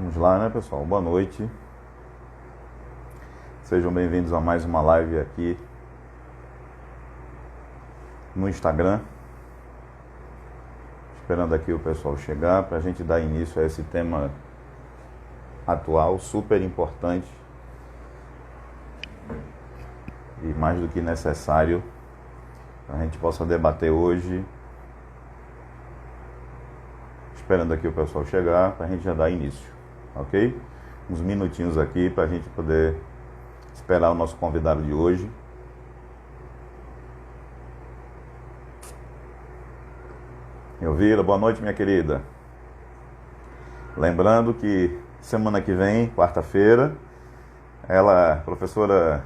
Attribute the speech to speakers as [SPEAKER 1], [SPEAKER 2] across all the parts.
[SPEAKER 1] Vamos lá, né, pessoal? Boa noite. Sejam bem-vindos a mais uma live aqui no Instagram. Esperando aqui o pessoal chegar para a gente dar início a esse tema atual, super importante e mais do que necessário para a gente possa debater hoje. Esperando aqui o pessoal chegar para a gente já dar início, ok? Uns minutinhos aqui para a gente poder esperar o nosso convidado de hoje. Elvira, boa noite, minha querida. Lembrando que semana que vem, quarta-feira, ela, professora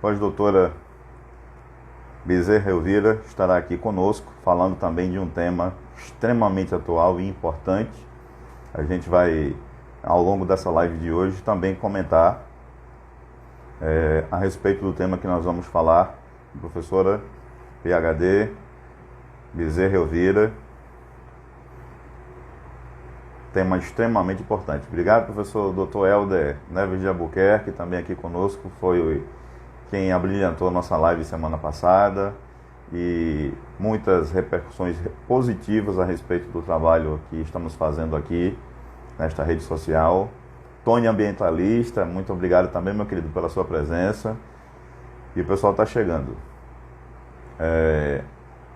[SPEAKER 1] pós-doutora Bezerra Elvira, estará aqui conosco, falando também de um tema extremamente atual e importante. A gente vai, ao longo dessa live de hoje, também comentar a respeito do tema que nós vamos falar. Professora PhD Bezerra Elvira, tema extremamente importante. Obrigado, professor Dr. Helder Neves de Albuquerque, também aqui conosco, foi quem abrilhantou a nossa live semana passada e muitas repercussões positivas a respeito do trabalho que estamos fazendo aqui nesta rede social. Tony Ambientalista, muito obrigado também, meu querido, pela sua presença. E o pessoal está chegando.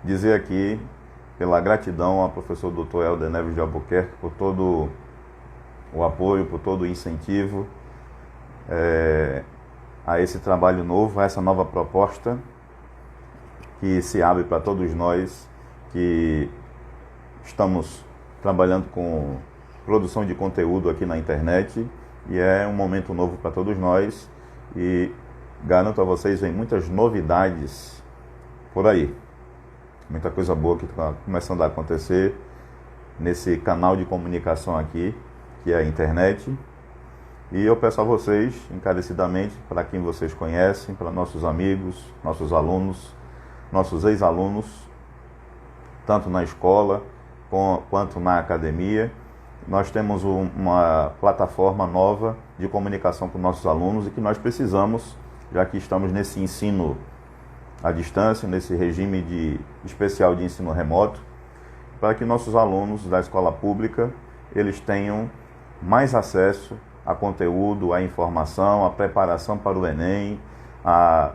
[SPEAKER 1] Dizer aqui pela gratidão ao professor Dr. Helder Neves de Albuquerque por todo o apoio, por todo o incentivo a esse trabalho novo, a essa nova proposta que se abre para todos nós que estamos trabalhando com produção de conteúdo aqui na internet, e é um momento novo para todos nós e garanto a vocês, vem muitas novidades por aí. Muita coisa boa que está começando a acontecer nesse canal de comunicação aqui, que é a internet. E eu peço a vocês, encarecidamente, para quem vocês conhecem, para nossos amigos, nossos alunos, nossos ex-alunos, tanto na escola quanto na academia, nós temos uma plataforma nova de comunicação para os nossos alunos e que nós precisamos, já que estamos nesse ensino à distância, nesse regime especial de ensino remoto, para que nossos alunos da escola pública eles tenham mais acesso a conteúdo, a informação, a preparação para o Enem, a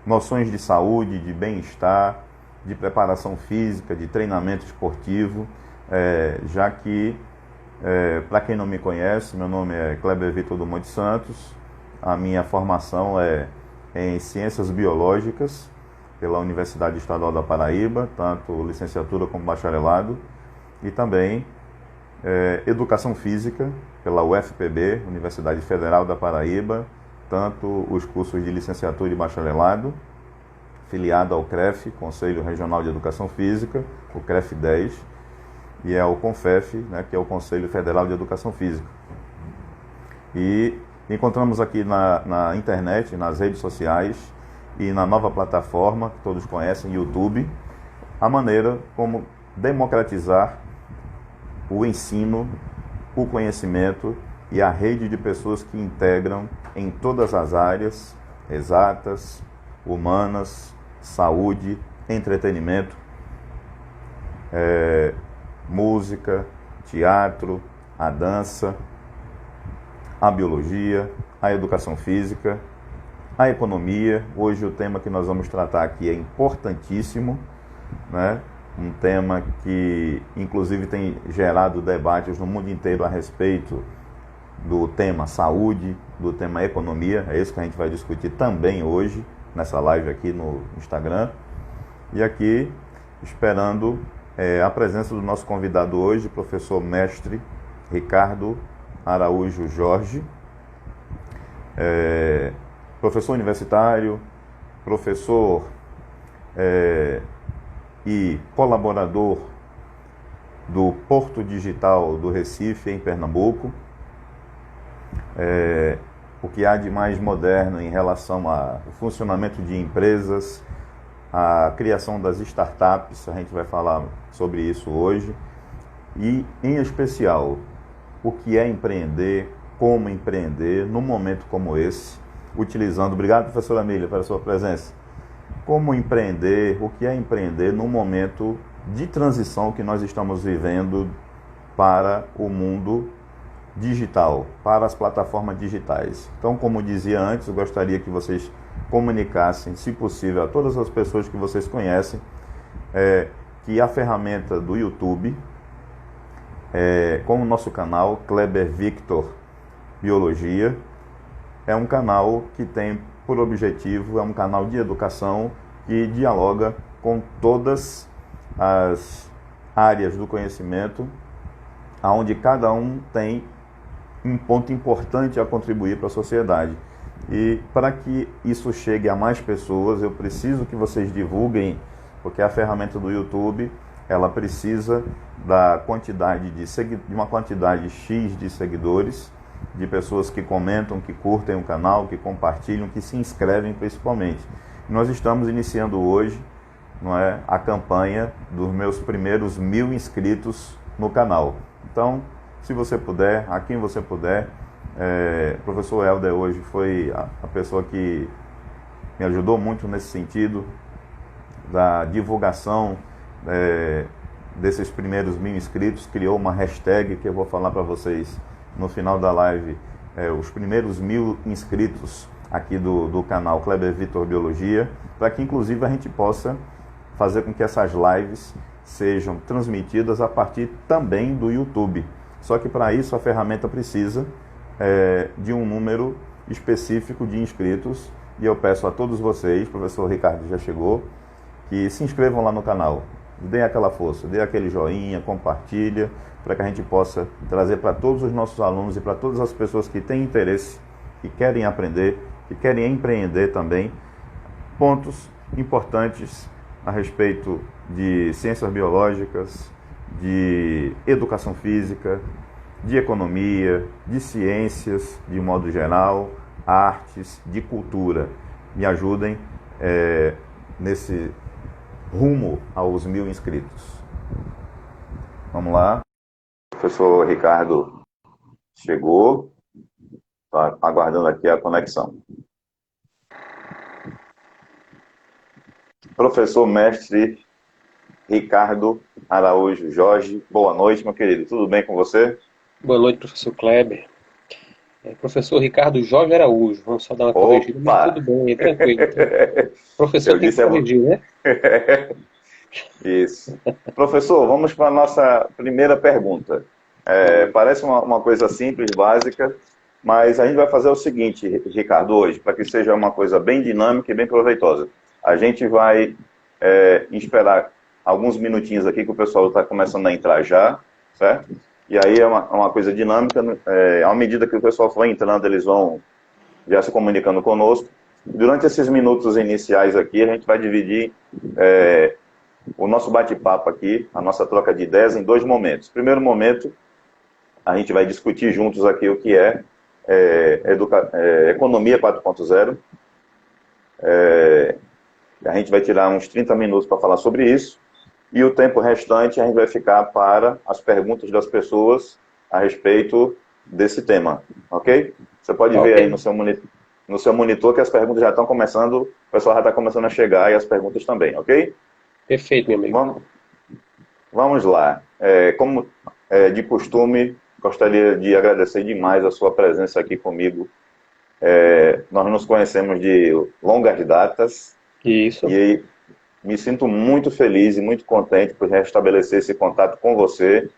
[SPEAKER 1] noções de saúde, de bem-estar, de preparação física, de treinamento esportivo, já que, para quem não me conhece, meu nome é Kleber Vitor do Monte Santos, a minha formação é em Ciências Biológicas pela Universidade Estadual da Paraíba, tanto licenciatura como bacharelado, e também Educação Física pela UFPB, Universidade Federal da Paraíba, tanto os cursos de licenciatura e bacharelado, filiado ao CREF, Conselho Regional de Educação Física, o CREF 10, e ao CONFEF, né, que é o Conselho Federal de Educação Física. E encontramos aqui na internet, nas redes sociais e na nova plataforma que todos conhecem, YouTube, a maneira como democratizar o ensino, o conhecimento e a rede de pessoas que integram em todas as áreas exatas, humanas, saúde, entretenimento, música, teatro, a dança, a biologia, a educação física, a economia. Hoje o tema que nós vamos tratar aqui é importantíssimo, né? Um tema que inclusive tem gerado debates no mundo inteiro a respeito do tema saúde, do tema economia. É isso que a gente vai discutir também hoje, nessa live aqui no Instagram. E aqui, esperando a presença do nosso convidado hoje, professor mestre Ricardo Araújo Jorge, professor universitário, professor e colaborador do Porto Digital do Recife, em Pernambuco. O que há de mais moderno em relação ao funcionamento de empresas, a criação das startups, a gente vai falar sobre isso hoje, e em especial o que é empreender, como empreender num momento como esse, utilizando, obrigado professora Amília pela sua presença, como empreender, o que é empreender num momento de transição que nós estamos vivendo para o mundo digital, para as plataformas digitais. Então, como dizia antes, eu gostaria que vocês comunicassem, se possível, a todas as pessoas que vocês conhecem, que a ferramenta do YouTube, com o nosso canal Kleber Victor Biologia, é um canal que tem por objetivo, é um canal de educação que dialoga com todas as áreas do conhecimento, onde cada um tem um ponto importante a contribuir para a sociedade. E para que isso chegue a mais pessoas, eu preciso que vocês divulguem, porque a ferramenta do YouTube, ela precisa da quantidade de uma quantidade X de seguidores, de pessoas que comentam, que curtem o canal, que compartilham, que se inscrevem principalmente. Nós estamos iniciando hoje, não é, a campanha dos meus primeiros 1000 inscritos no canal. Então, se você puder, a quem você puder, o professor Helder hoje foi a pessoa que me ajudou muito nesse sentido, da divulgação desses primeiros 1000 inscritos, criou uma hashtag que eu vou falar para vocês no final da live, os primeiros 1000 inscritos aqui do canal Kleber Victor Biologia, para que inclusive a gente possa fazer com que essas lives sejam transmitidas a partir também do YouTube. Só que para isso a ferramenta precisa de um número específico de inscritos, e eu peço a todos vocês, o professor Ricardo já chegou, que se inscrevam lá no canal, deem aquela força, dê aquele joinha, compartilha, para que a gente possa trazer para todos os nossos alunos e para todas as pessoas que têm interesse, que querem aprender, que querem empreender também, pontos importantes a respeito de ciências biológicas, de educação física, de economia, de ciências de modo geral, artes, de cultura. Me ajudem nesse rumo aos 1000 inscritos. Vamos lá. O professor Ricardo chegou, está aguardando aqui a conexão. Professor mestre Ricardo Araújo Jorge, boa noite, meu querido. Tudo bem com você?
[SPEAKER 2] Boa noite, professor Kleber. Professor Ricardo Jorge Araújo. Vamos só dar uma corrigida, mas tudo bem, tranquilo. Professor tem que corrigir, né?
[SPEAKER 1] Isso. Professor, vamos para a nossa primeira pergunta. Parece uma coisa simples, básica, mas a gente vai fazer o seguinte, Ricardo, hoje, para que seja uma coisa bem dinâmica e bem proveitosa. A gente vai esperar alguns minutinhos aqui, que o pessoal está começando a entrar já, certo? E aí é uma coisa dinâmica, à medida que o pessoal for entrando, eles vão já se comunicando conosco. Durante esses minutos iniciais aqui, a gente vai dividir o nosso bate-papo aqui, a nossa troca de ideias, em 2 momentos. Primeiro momento, a gente vai discutir juntos aqui o que é Economia 4.0. A gente vai tirar uns 30 minutos para falar sobre isso. E o tempo restante a gente vai ficar para as perguntas das pessoas a respeito desse tema, ok? Você pode ver aí no seu monitor que as perguntas já estão começando, o pessoal já está começando a chegar e as perguntas também, ok?
[SPEAKER 2] Perfeito, meu amigo.
[SPEAKER 1] Vamos lá. Como de costume, gostaria de agradecer demais a sua presença aqui comigo. Nós nos conhecemos de longas datas.
[SPEAKER 2] Isso.
[SPEAKER 1] E me sinto muito feliz e muito contente por restabelecer esse contato com você.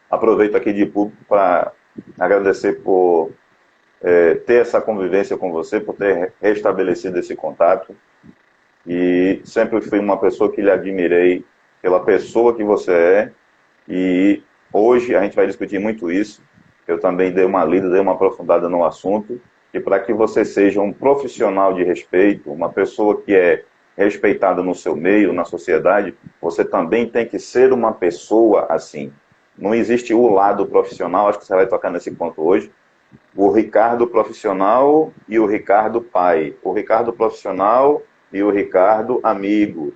[SPEAKER 1] Aproveito aqui de público para agradecer por ter essa convivência com você, por ter restabelecido esse contato. E sempre fui uma pessoa que lhe admirei pela pessoa que você é. E hoje a gente vai discutir muito isso. Eu também dei uma lida, dei uma aprofundada no assunto. E para que você seja um profissional de respeito, uma pessoa que é respeitada no seu meio, na sociedade, você também tem que ser uma pessoa assim. Não existe o lado profissional, acho que você vai tocar nesse ponto hoje. O Ricardo profissional e o Ricardo pai. O Ricardo profissional e o Ricardo amigo.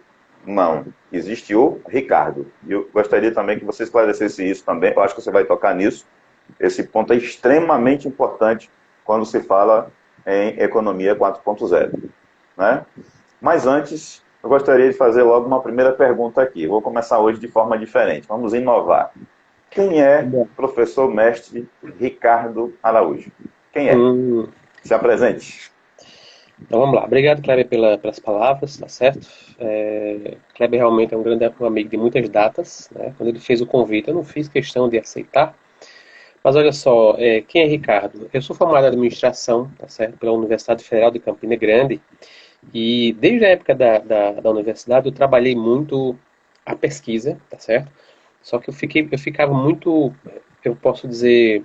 [SPEAKER 1] Não, existe o Ricardo. E eu gostaria também que você esclarecesse isso também. Eu acho que você vai tocar nisso. Esse ponto é extremamente importante quando se fala em economia 4.0, né? Mas antes, eu gostaria de fazer logo uma primeira pergunta aqui. Vou começar hoje de forma diferente. Vamos inovar. Quem é
[SPEAKER 2] Bom,
[SPEAKER 1] professor mestre Ricardo Araújo? Quem é?
[SPEAKER 2] hum,
[SPEAKER 1] Se apresente.
[SPEAKER 2] então vamos lá. Obrigado, Kleber, pelas palavras, tá certo? Kleber realmente é um grande amigo de muitas datas, né? Quando ele fez o convite, eu não fiz questão de aceitar. Mas olha só, quem é Ricardo? Eu sou formado em administração, tá certo? Pela Universidade Federal de Campina Grande. E desde a época da universidade eu trabalhei muito a pesquisa, tá certo? Só que eu ficava muito, eu posso dizer,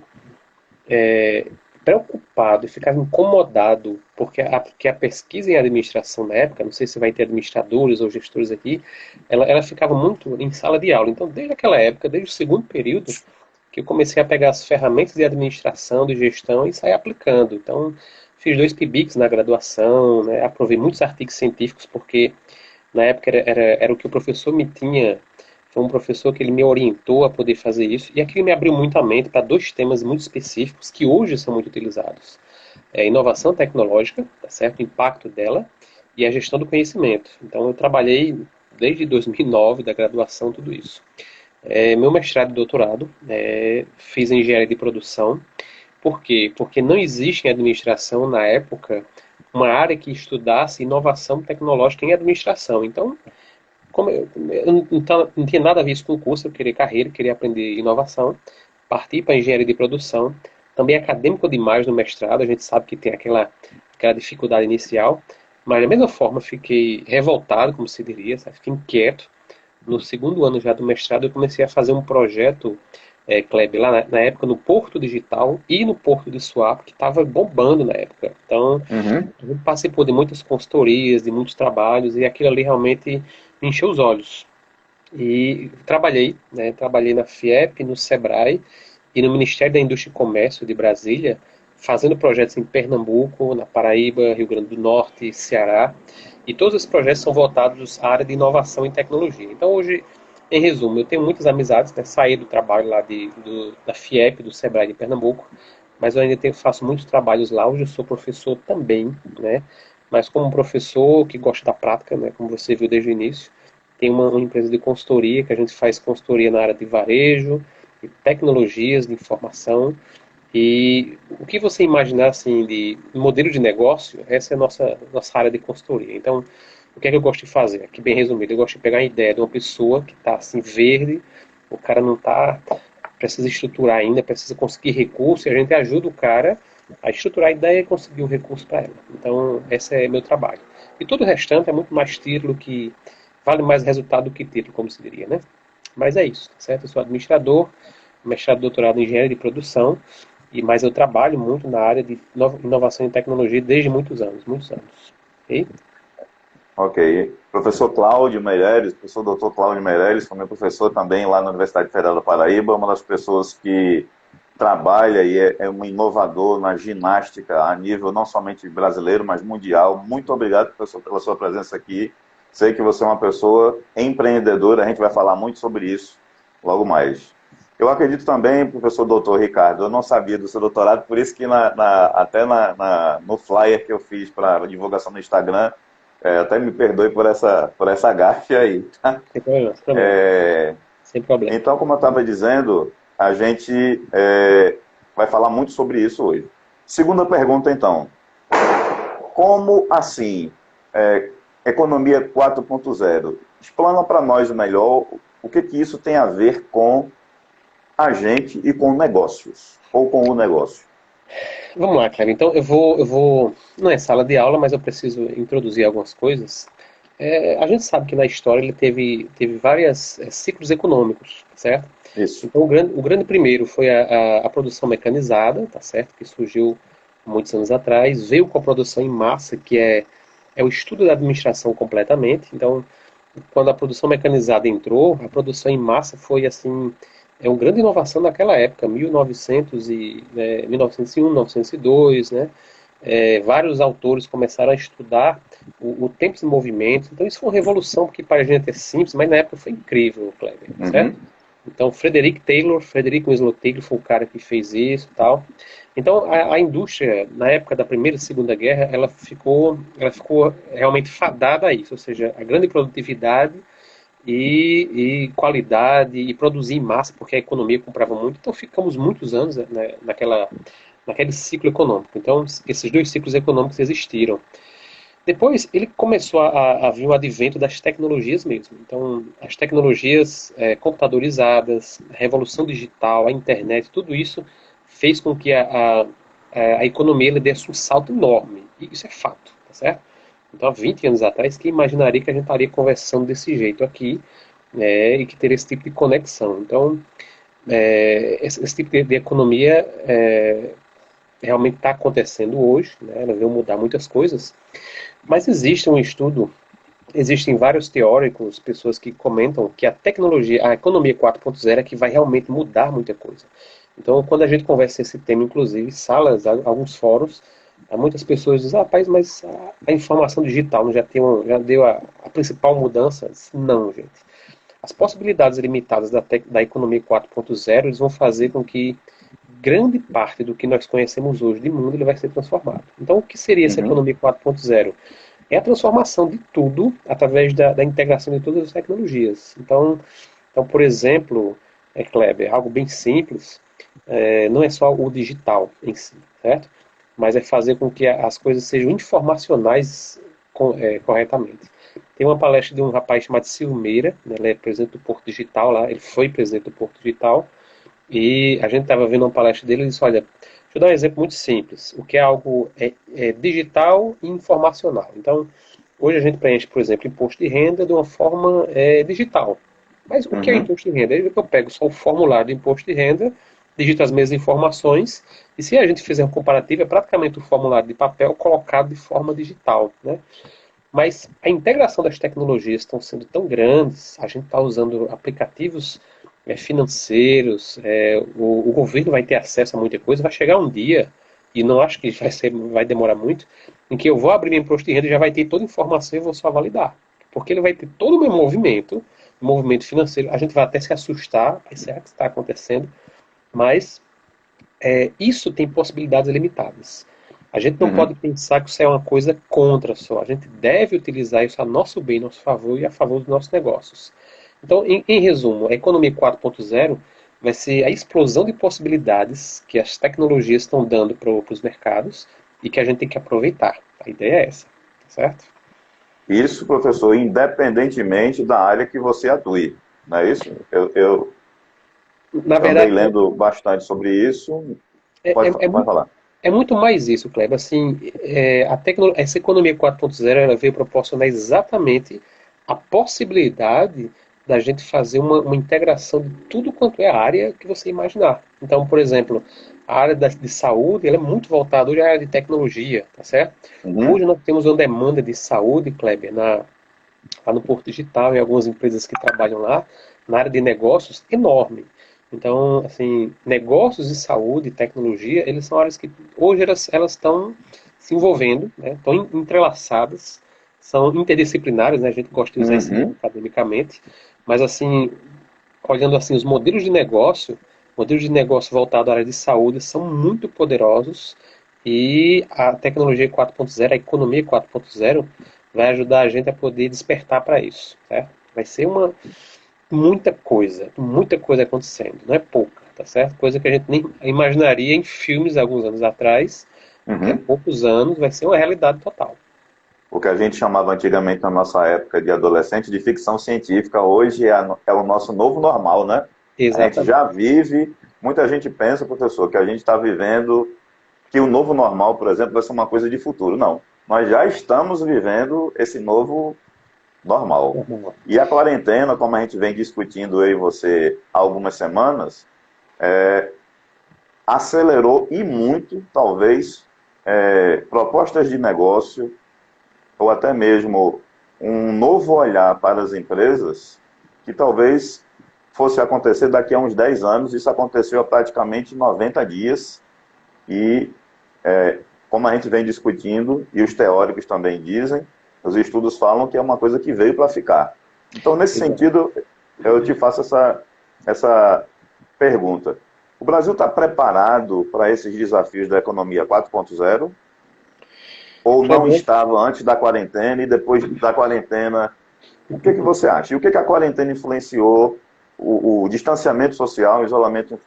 [SPEAKER 2] preocupado e ficava incomodado, porque a pesquisa em administração na época, não sei se vai ter administradores ou gestores aqui, ela ficava muito em sala de aula. Então, desde aquela época, desde o segundo período, que eu comecei a pegar as ferramentas de administração, de gestão e sair aplicando. Então, fiz 2 PBICs na graduação, né, aprovei muitos artigos científicos, porque na época era o que o professor me tinha. Foi um professor que ele me orientou a poder fazer isso, e aquilo me abriu muito a mente para 2 temas muito específicos que hoje são muito utilizados. É a inovação tecnológica, tá certo? O impacto dela, e a gestão do conhecimento. Então eu trabalhei desde 2009, da graduação, tudo isso. Meu mestrado e doutorado, fiz engenharia de produção. Por quê? Porque não existe em administração, na época, uma área que estudasse inovação tecnológica em administração. Então, como eu não tinha nada a ver isso com o curso, eu queria carreira, queria aprender inovação, parti para engenharia de produção, também acadêmico demais no mestrado, a gente sabe que tem aquela dificuldade inicial, mas da mesma forma fiquei revoltado, como se diria, sabe? Fiquei inquieto. No segundo ano já do mestrado eu comecei a fazer um projeto, Kleber, lá na época no Porto Digital e no Porto de Suape, que estava bombando na época. Então,
[SPEAKER 1] Uhum.
[SPEAKER 2] eu participou de muitas consultorias, de muitos trabalhos, e aquilo ali realmente me encheu os olhos. E trabalhei, né? Trabalhei na FIEP, no SEBRAE e no Ministério da Indústria e Comércio de Brasília, fazendo projetos em Pernambuco, na Paraíba, Rio Grande do Norte, Ceará. E todos esses projetos são voltados à área de inovação e tecnologia. Então, hoje, em resumo, eu tenho muitas amizades, né? Saí do trabalho lá da FIEP, do SEBRAE de Pernambuco, mas eu ainda faço muitos trabalhos lá. Hoje eu sou professor também, né? Mas como professor que gosta da prática, né? Como você viu desde o início, tem uma empresa de consultoria que a gente faz consultoria na área de varejo, de tecnologias de informação. E o que você imaginar assim de modelo de negócio, essa é a nossa área de consultoria. Então, o que é que eu gosto de fazer? Aqui bem resumido, eu gosto de pegar a ideia de uma pessoa que está assim verde, o cara não está, precisa estruturar ainda, precisa conseguir recurso, e a gente ajuda o cara a estruturar a ideia e conseguir o recurso para ela. Então, esse é meu trabalho. E todo o restante é muito mais título que vale mais resultado do que título, como se diria, né? Mas é isso, tá certo? Eu sou administrador, mestrado e doutorado em engenharia de produção, mas eu trabalho muito na área de inovação e tecnologia desde muitos anos, muitos anos. Ok?
[SPEAKER 1] Ok. Professor Cláudio Meireles, professor doutor Cláudio Meireles, foi meu professor também lá na Universidade Federal da Paraíba, uma das pessoas que trabalha e é um inovador na ginástica a nível não somente brasileiro, mas mundial. Muito obrigado, professor, pela sua presença aqui. Sei que você é uma pessoa empreendedora, a gente vai falar muito sobre isso logo mais. Eu acredito também, professor doutor Ricardo, eu não sabia do seu doutorado, por isso que até no flyer que eu fiz para divulgação no Instagram, até me perdoe por essa gafe aí. Tá?
[SPEAKER 2] Sem problema, sem problema. Sem problema.
[SPEAKER 1] Então, como eu estava dizendo, a gente vai falar muito sobre isso hoje. Segunda pergunta, então. Como assim, economia 4.0? Explana para nós melhor o que isso tem a ver com a gente e com negócios, ou com o negócio.
[SPEAKER 2] Vamos lá, Cleber. Então eu vou. Não é sala de aula, mas eu preciso introduzir algumas coisas. A gente sabe que na história ele teve vários ciclos econômicos, certo?
[SPEAKER 1] Isso.
[SPEAKER 2] Então o grande primeiro foi a produção mecanizada, tá certo? Que surgiu muitos anos atrás. Veio com a produção em massa, que é o estudo da administração completamente. Então, quando a produção mecanizada entrou, a produção em massa foi assim, uma grande inovação naquela época, 1901, 1902, né? Vários autores começaram a estudar o tempo de movimento. Então isso foi uma revolução, porque para a gente é simples, mas na época foi incrível, Kleber, certo?
[SPEAKER 1] Uhum.
[SPEAKER 2] Então, Frederico Winslow Taylor foi o cara que fez isso e tal. Então, a indústria, na época da Primeira e Segunda Guerra, ela ficou realmente fadada a isso, ou seja, a grande produtividade e qualidade e produzir em massa, porque a economia comprava muito. Então, ficamos muitos anos, né, naquele ciclo econômico. Então, esses dois ciclos econômicos existiram. Depois ele começou a vir o advento das tecnologias mesmo. Então, as tecnologias computadorizadas, a revolução digital, a internet, tudo isso fez com que a economia ele desse um salto enorme. E isso é fato, tá certo? Então, há 20 anos atrás, quem imaginaria que a gente estaria conversando desse jeito aqui, e que teria esse tipo de conexão? Então, esse tipo de economia realmente está acontecendo hoje, né? Ela veio mudar muitas coisas, mas existe um estudo, existem vários teóricos, pessoas que comentam que a tecnologia, a economia 4.0 é que vai realmente mudar muita coisa. Então, quando a gente conversa esse tema, inclusive, salas, alguns fóruns, muitas pessoas dizem, rapaz, mas a informação digital não já deu a principal mudança? Não, gente. As possibilidades limitadas da economia 4.0 eles vão fazer com que grande parte do que nós conhecemos hoje de mundo ele vai ser transformado. Então, o que seria essa
[SPEAKER 1] Uhum.
[SPEAKER 2] economia 4.0? É a transformação de tudo através da integração de todas as tecnologias. Então por exemplo, Kleber, algo bem simples, não é só o digital em si, certo? Mas é fazer com que as coisas sejam informacionais corretamente. Tem uma palestra de um rapaz chamado Silmeira, né, ele é presidente do Porto Digital lá, ele foi presidente do Porto Digital, e a gente estava vendo uma palestra dele e disse, olha, deixa eu dar um exemplo muito simples, o que é algo digital e informacional. Então, hoje a gente preenche, por exemplo, imposto de renda de uma forma digital. Mas o que é
[SPEAKER 1] Uhum.
[SPEAKER 2] imposto de renda? Eu pego só o formulário de imposto de renda, digito as mesmas informações, e se a gente fizer um comparativo, é praticamente o formulário de papel colocado de forma digital, né? Mas a integração das tecnologias estão sendo tão grandes, a gente está usando aplicativos financeiros, o governo vai ter acesso a muita coisa, vai chegar um dia, e não acho que vai demorar muito, em que eu vou abrir meu imposto de renda e já vai ter toda a informação e eu vou só validar. Porque ele vai ter todo o meu movimento financeiro, a gente vai até se assustar, será que está acontecendo? Mas isso tem possibilidades limitadas. A gente não pode
[SPEAKER 1] Uhum.
[SPEAKER 2] pensar que isso é uma coisa contra só. A gente deve utilizar isso a nosso bem, a nosso favor e a favor dos nossos negócios. Então, em resumo, a economia 4.0 vai ser a explosão de possibilidades que as tecnologias estão dando para os mercados e que a gente tem que aproveitar. A ideia é essa, tá certo?
[SPEAKER 1] Isso, professor, independentemente da área que você atue, não é isso?
[SPEAKER 2] Na
[SPEAKER 1] Eu andei
[SPEAKER 2] verdade,
[SPEAKER 1] lendo bastante sobre isso.
[SPEAKER 2] é, é, é
[SPEAKER 1] Pode
[SPEAKER 2] muito,
[SPEAKER 1] falar.
[SPEAKER 2] é muito mais isso, Kleber. Assim, essa economia 4.0 ela veio proporcionar exatamente a possibilidade da gente fazer uma integração de tudo quanto é a área que você imaginar. Então, por exemplo, a área de saúde ela é muito voltada hoje à área de tecnologia, tá certo?
[SPEAKER 1] Uhum.
[SPEAKER 2] Hoje nós temos uma demanda de saúde, Kleber, lá no Porto Digital e algumas empresas que trabalham lá, na área de negócios, enorme. Então, assim, negócios e saúde e tecnologia, eles são áreas que hoje elas estão se envolvendo, né, estão entrelaçadas, são interdisciplinares, né, a gente gosta de usar esse nome
[SPEAKER 1] Uhum.
[SPEAKER 2] academicamente, mas assim, olhando assim os modelos de negócio voltado à área de saúde são muito poderosos e a tecnologia 4.0, a economia 4.0 vai ajudar a gente a poder despertar para isso, certo? Vai ser muita coisa acontecendo, não é pouca, tá certo? Coisa que a gente nem imaginaria em filmes alguns anos atrás, daqui a
[SPEAKER 1] Uhum.
[SPEAKER 2] poucos anos vai ser uma realidade total.
[SPEAKER 1] O que a gente chamava antigamente, na nossa época de adolescente, de ficção científica, hoje é o nosso novo normal, né? A gente
[SPEAKER 2] Exatamente.
[SPEAKER 1] já vive, muita gente pensa, professor, que a gente está vivendo, que o novo normal, por exemplo, vai ser uma coisa de futuro. Não. Nós já estamos vivendo esse novo normal. E a quarentena, como a gente vem discutindo eu e você há algumas semanas, acelerou e muito, talvez, propostas de negócio, ou até mesmo um novo olhar para as empresas, que talvez fosse acontecer daqui a uns 10 anos. Isso aconteceu há praticamente 90 dias, e como a gente vem discutindo, e os teóricos também dizem, Os estudos falam que é uma coisa que veio para ficar. Então, nesse
[SPEAKER 2] Exato.
[SPEAKER 1] sentido, eu te faço essa pergunta. O Brasil está preparado para esses desafios da economia 4.0? Ou não
[SPEAKER 2] Kleber,
[SPEAKER 1] estava antes da quarentena e depois da quarentena? O que que você acha? E o que que a quarentena influenciou? O distanciamento social, o isolamento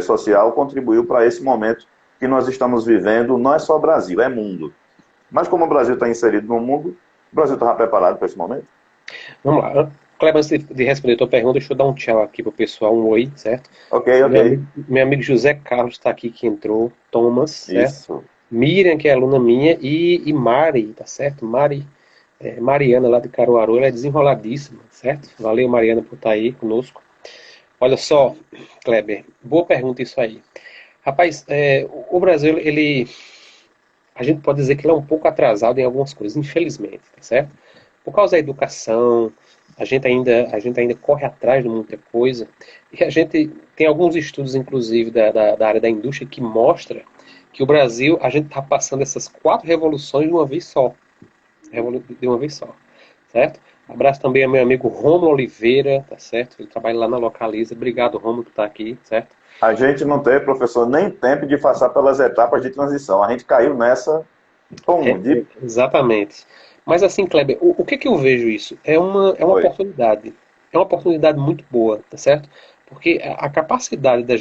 [SPEAKER 1] social contribuiu para esse momento que nós estamos vivendo. Não é só Brasil, é mundo. Mas como o Brasil está inserido no mundo, o Brasil estava preparado para esse momento?
[SPEAKER 2] vamos lá. Kleber, antes de responder a tua pergunta, deixa eu dar um tchau aqui pro pessoal, um oi, certo?
[SPEAKER 1] Ok, ok.
[SPEAKER 2] Meu amigo José Carlos está aqui que entrou, Thomas, certo?
[SPEAKER 1] Isso.
[SPEAKER 2] Miriam, que é aluna minha, e Mari, tá certo? Mariana lá de Caruaru, ela é desenroladíssima, certo? Valeu, Mariana, por estar aí conosco. Olha só, Kleber, boa pergunta isso aí. Rapaz, o Brasil, a gente pode dizer que ele é um pouco atrasado em algumas coisas, infelizmente, tá certo? Por causa da educação, a gente ainda corre atrás de muita coisa, e a gente tem alguns estudos, inclusive, da área da indústria, que mostra que o Brasil, a gente está passando essas 4 revoluções de uma vez só. De uma vez só, certo? Abraço também ao meu amigo Romulo Oliveira, tá certo? Ele trabalha lá na Localiza. Obrigado, Romulo, por estar aqui, certo?
[SPEAKER 1] A gente não teve, professor, nem tempo de passar pelas etapas de transição. A gente caiu nessa, pum,
[SPEAKER 2] Exatamente. Mas assim, Kleber, o que que eu vejo isso? É uma
[SPEAKER 1] Oi.
[SPEAKER 2] oportunidade. É uma oportunidade muito boa, tá certo? Porque a capacidade da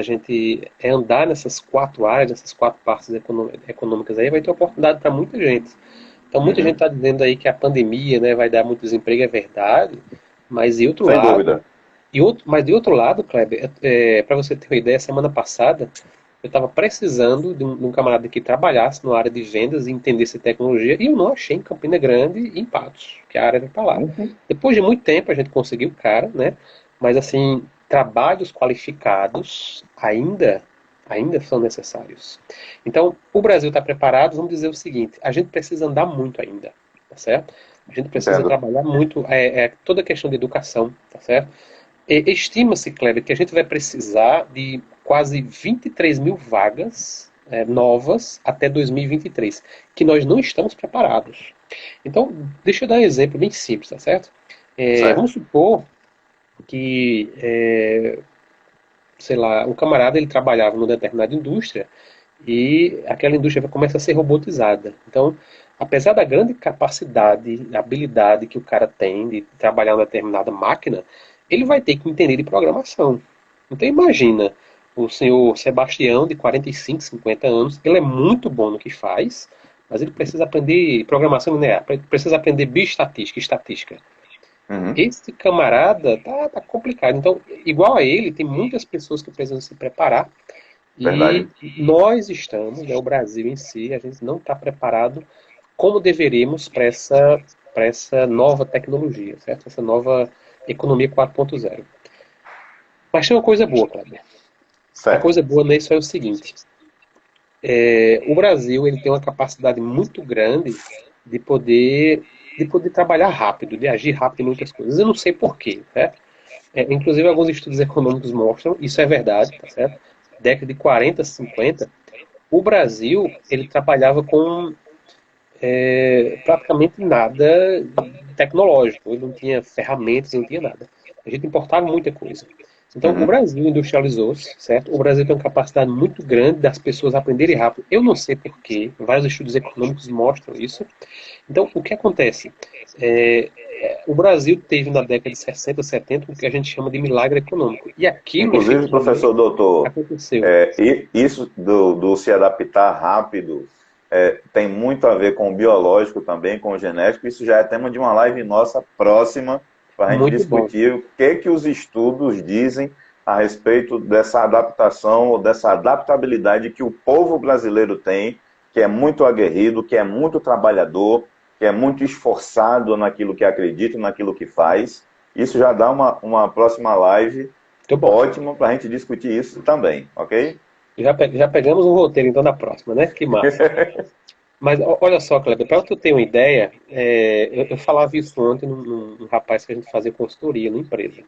[SPEAKER 2] gente andar nessas 4 áreas, nessas 4 partes econômicas aí, vai ter oportunidade para muita gente. Então, muita gente
[SPEAKER 1] Uhum.
[SPEAKER 2] está dizendo aí que a pandemia, né, vai dar muito desemprego, é verdade. Mas de outro
[SPEAKER 1] Sem
[SPEAKER 2] lado,
[SPEAKER 1] dúvida.
[SPEAKER 2] mas de outro lado, Kleber, para você ter uma ideia, semana passada eu estava precisando de um camarada que trabalhasse na área de vendas e entendesse tecnologia, e eu não achei em Campina Grande e em Patos, que a área era para lá.
[SPEAKER 1] Uhum.
[SPEAKER 2] Depois de muito tempo a gente conseguiu o cara, né? Mas assim, trabalhos qualificados ainda são necessários. Então, o Brasil está preparado, vamos dizer o seguinte, a gente precisa andar muito ainda, tá certo? A gente precisa
[SPEAKER 1] Entendo.
[SPEAKER 2] trabalhar muito, toda a questão de educação, tá certo? Estima-se, Kleber, que a gente vai precisar de quase 23 mil vagas novas até 2023, que nós não estamos preparados. Então, deixa eu dar um exemplo bem simples, tá certo? Vamos
[SPEAKER 1] Certo.
[SPEAKER 2] supor que, sei lá, um camarada ele trabalhava numa determinada indústria e aquela indústria começa a ser robotizada. Então, apesar da grande capacidade, habilidade que o cara tem de trabalhar numa determinada máquina, ele vai ter que entender de programação. Então, imagina o senhor Sebastião, de 45, 50 anos, ele é muito bom no que faz, mas ele precisa aprender programação linear, precisa aprender bioestatística, estatística.
[SPEAKER 1] Uhum.
[SPEAKER 2] Esse camarada tá complicado. Então, igual a ele, tem muitas pessoas que precisam se preparar e
[SPEAKER 1] Verdade.
[SPEAKER 2] nós estamos, né, o Brasil em si, a gente não está preparado como deveríamos para essa nova tecnologia, certo? Essa nova economia 4.0. Mas tem uma coisa boa, Kleber. A
[SPEAKER 1] Certo.
[SPEAKER 2] coisa boa nisso é o seguinte: o Brasil ele tem uma capacidade muito grande de poder trabalhar rápido, de agir rápido em muitas coisas. Eu não sei porquê, certo? Inclusive, alguns estudos econômicos mostram, isso é verdade, tá certo? Década de 40, 50, o Brasil ele trabalhava com praticamente nada tecnológico. Ele não tinha ferramentas, não tinha nada. A gente importava muita coisa. Então, o
[SPEAKER 1] Uhum.
[SPEAKER 2] Brasil industrializou-se, certo? O Brasil tem uma capacidade muito grande das pessoas aprenderem rápido. Eu não sei porquê, vários estudos econômicos mostram isso. Então, o que acontece? O Brasil teve na década de 60, 70 o que a gente chama de milagre econômico. E aquilo,
[SPEAKER 1] Inclusive,
[SPEAKER 2] efetivamente,
[SPEAKER 1] professor doutor,
[SPEAKER 2] aconteceu.
[SPEAKER 1] isso do se adaptar rápido tem muito a ver com o biológico também, com o genético. Isso já é tema de uma live nossa próxima para a gente
[SPEAKER 2] Muito bom.
[SPEAKER 1] discutir o que os estudos dizem a respeito dessa adaptação ou dessa adaptabilidade que o povo brasileiro tem, que é muito aguerrido, que é muito trabalhador, que é muito esforçado naquilo que acredita, naquilo que faz. Isso já dá uma próxima live
[SPEAKER 2] Muito bom.
[SPEAKER 1] ótima para a gente discutir isso também, ok?
[SPEAKER 2] Já pegamos um roteiro, então, da próxima, né? Que massa. Mas olha só, Kleber, para tu ter uma ideia, eu falava isso ontem num rapaz que a gente fazia consultoria na empresa.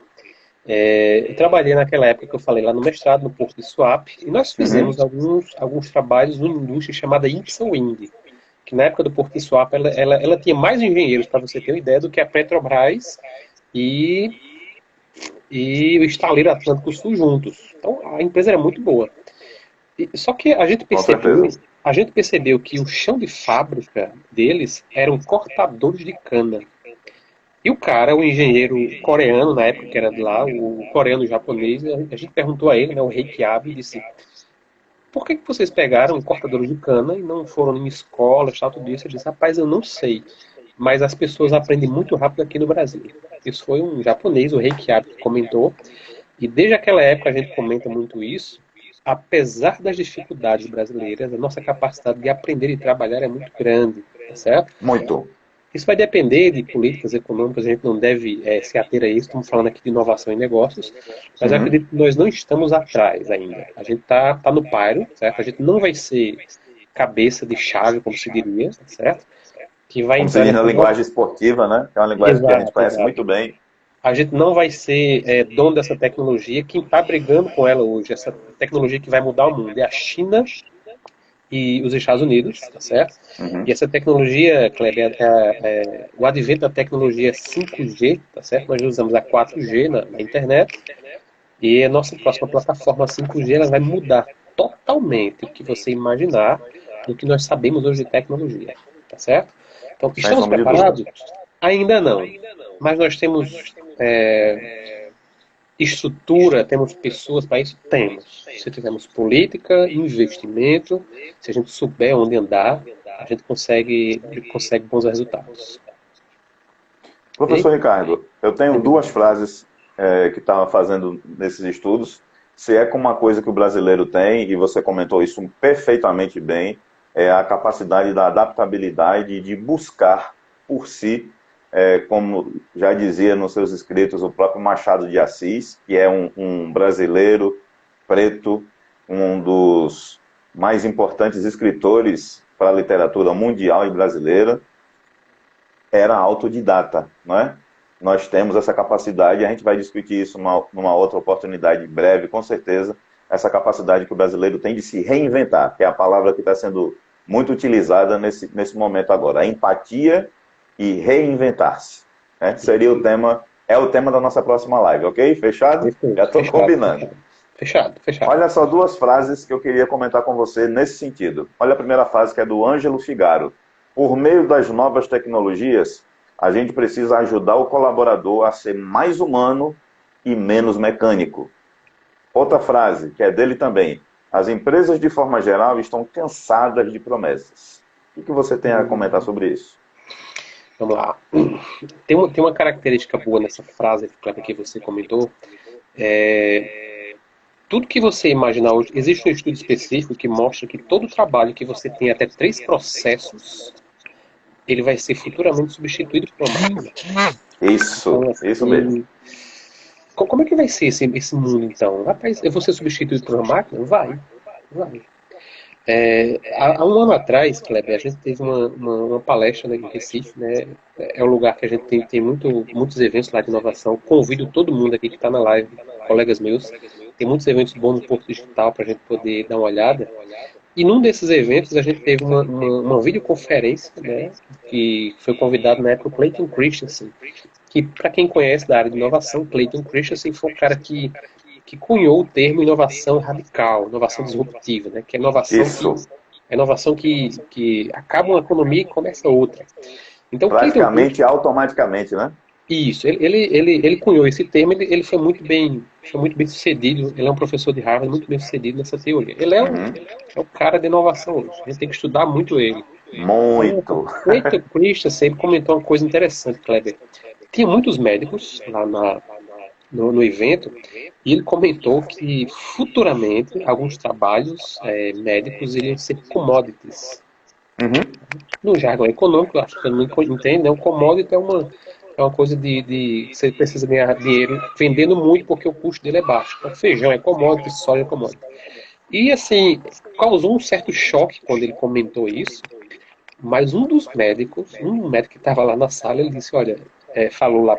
[SPEAKER 2] Eu trabalhei naquela época que eu falei lá no mestrado, no Porto de Suape, e nós
[SPEAKER 1] Uhum.
[SPEAKER 2] fizemos alguns trabalhos numa indústria chamada Ipsa Wind, que que na época do Porto de Suape ela tinha mais engenheiros, para você ter uma ideia, do que a Petrobras e, e o Estaleiro Atlântico Sul juntos. Então a empresa era muito boa. Só que
[SPEAKER 1] Com certeza.
[SPEAKER 2] a gente percebeu que o chão de fábrica deles eram cortadores de cana. E o cara, o engenheiro coreano, na época que era de lá, o coreano japonês, a gente perguntou a ele, né, o Rei Kiabi, e disse: por que vocês pegaram cortadores de cana e não foram em escolas, tal, tudo isso? Ele disse: rapaz, eu não sei, mas as pessoas aprendem muito rápido aqui no Brasil. Isso foi um japonês, o Rei Kiabi, que comentou, e desde aquela época a gente comenta muito isso. Apesar das dificuldades brasileiras, a nossa capacidade de aprender e trabalhar é muito grande, tá certo?
[SPEAKER 1] Muito.
[SPEAKER 2] Isso vai depender de políticas econômicas, a gente não deve se ater a isso, estamos falando aqui de inovação em negócios, mas eu
[SPEAKER 1] Uhum.
[SPEAKER 2] acredito que nós não estamos atrás ainda. A gente tá no páreo, certo? A gente não vai ser cabeça de chave, como se diria, certo? Que vai
[SPEAKER 1] Como se
[SPEAKER 2] entrar
[SPEAKER 1] diz na
[SPEAKER 2] nessa nova...
[SPEAKER 1] linguagem esportiva, né? Que é uma linguagem que a gente
[SPEAKER 2] Exato,
[SPEAKER 1] conhece
[SPEAKER 2] exato.
[SPEAKER 1] muito bem.
[SPEAKER 2] A gente não vai ser dono dessa tecnologia. Quem está brigando com ela hoje, essa tecnologia que vai mudar o mundo, é a China e os Estados Unidos, tá certo? E
[SPEAKER 1] Uhum.
[SPEAKER 2] essa tecnologia, Kleber, o advento da tecnologia 5G, tá certo? Nós usamos a 4G na internet e a nossa próxima plataforma 5G ela vai mudar totalmente o que você imaginar do que nós sabemos hoje de tecnologia, tá certo? Então,
[SPEAKER 1] Sem
[SPEAKER 2] estamos
[SPEAKER 1] sombra de dúvida.
[SPEAKER 2] preparados? Ainda não, mas nós temos estrutura, temos pessoas para isso? Temos. Se tivermos política, investimento, se a gente souber onde andar, a gente consegue bons resultados. Ok?
[SPEAKER 1] Professor Ricardo, eu tenho duas frases que estava fazendo nesses estudos. Se é com uma coisa que o brasileiro tem, e você comentou isso perfeitamente bem, é a capacidade da adaptabilidade de buscar por si, como já dizia nos seus escritos o próprio Machado de Assis, que é um brasileiro preto, um dos mais importantes escritores para a literatura mundial e brasileira, era autodidata, não é? Nós temos essa capacidade, a gente vai discutir isso numa outra oportunidade breve, com certeza, essa capacidade que o brasileiro tem de se reinventar, que é a palavra que está sendo muito utilizada nesse momento agora, a empatia e reinventar-se. Né? Seria o tema, é o tema da nossa próxima live, ok? Fechado? Já
[SPEAKER 2] Perfeito.
[SPEAKER 1] estou
[SPEAKER 2] Fechado,
[SPEAKER 1] combinando.
[SPEAKER 2] fechado. Fechado, fechado.
[SPEAKER 1] Olha só duas frases que eu queria comentar com você nesse sentido. Olha a primeira frase que é do Ângelo Figaro. Por meio das novas tecnologias, a gente precisa ajudar o colaborador a ser mais humano e menos mecânico. Outra frase, que é dele também. As empresas, de forma geral, estão cansadas de promessas. O que você tem a comentar sobre isso?
[SPEAKER 2] Vamos lá. Tem uma característica boa nessa frase que você comentou. É, tudo que você imaginar hoje, existe um estudo específico que mostra que todo trabalho que você tem até 3 processos, ele vai ser futuramente substituído por uma máquina. Então,
[SPEAKER 1] Isso mesmo.
[SPEAKER 2] assim, como é que vai ser esse mundo, então? Rapaz, eu vou ser substituído por uma máquina? Vai, vai. Há um ano atrás, Kleber, a gente teve uma palestra, né, em Recife, né? É um lugar que a gente tem muitos eventos lá de inovação. Convido todo mundo aqui que está na live, colegas meus. Tem muitos eventos bons no Porto Digital para a gente poder dar uma olhada. E num desses eventos a gente teve uma videoconferência, né? Que foi convidado na época o Clayton Christensen, que para quem conhece da área de inovação, Clayton Christensen foi um cara que cunhou o termo inovação radical, inovação disruptiva, né? Que
[SPEAKER 1] Isso.
[SPEAKER 2] é inovação que acaba uma economia e começa outra. Então, o Clayton
[SPEAKER 1] Praticamente
[SPEAKER 2] Christensen,
[SPEAKER 1] automaticamente, né?
[SPEAKER 2] isso, ele cunhou esse termo, ele foi muito bem sucedido, ele é um professor de Harvard, muito bem sucedido nessa teoria. Ele
[SPEAKER 1] Uhum.
[SPEAKER 2] é o cara de inovação hoje, a gente tem que estudar muito ele. Então, o
[SPEAKER 1] Muito.
[SPEAKER 2] Clayton Christensen, ele comentou uma coisa interessante, Kleber. Tinha muitos médicos lá no evento, e ele comentou que futuramente alguns trabalhos médicos iriam ser commodities.
[SPEAKER 1] Uhum.
[SPEAKER 2] No jargão econômico, acho que todo mundo entende, né? Um commodity é uma coisa de você precisa ganhar dinheiro vendendo muito porque o custo dele é baixo. Então, feijão é commodity, soja é commodity. E assim, causou um certo choque quando ele comentou isso, mas um dos médicos, um médico que estava lá na sala, ele disse, olha, falou lá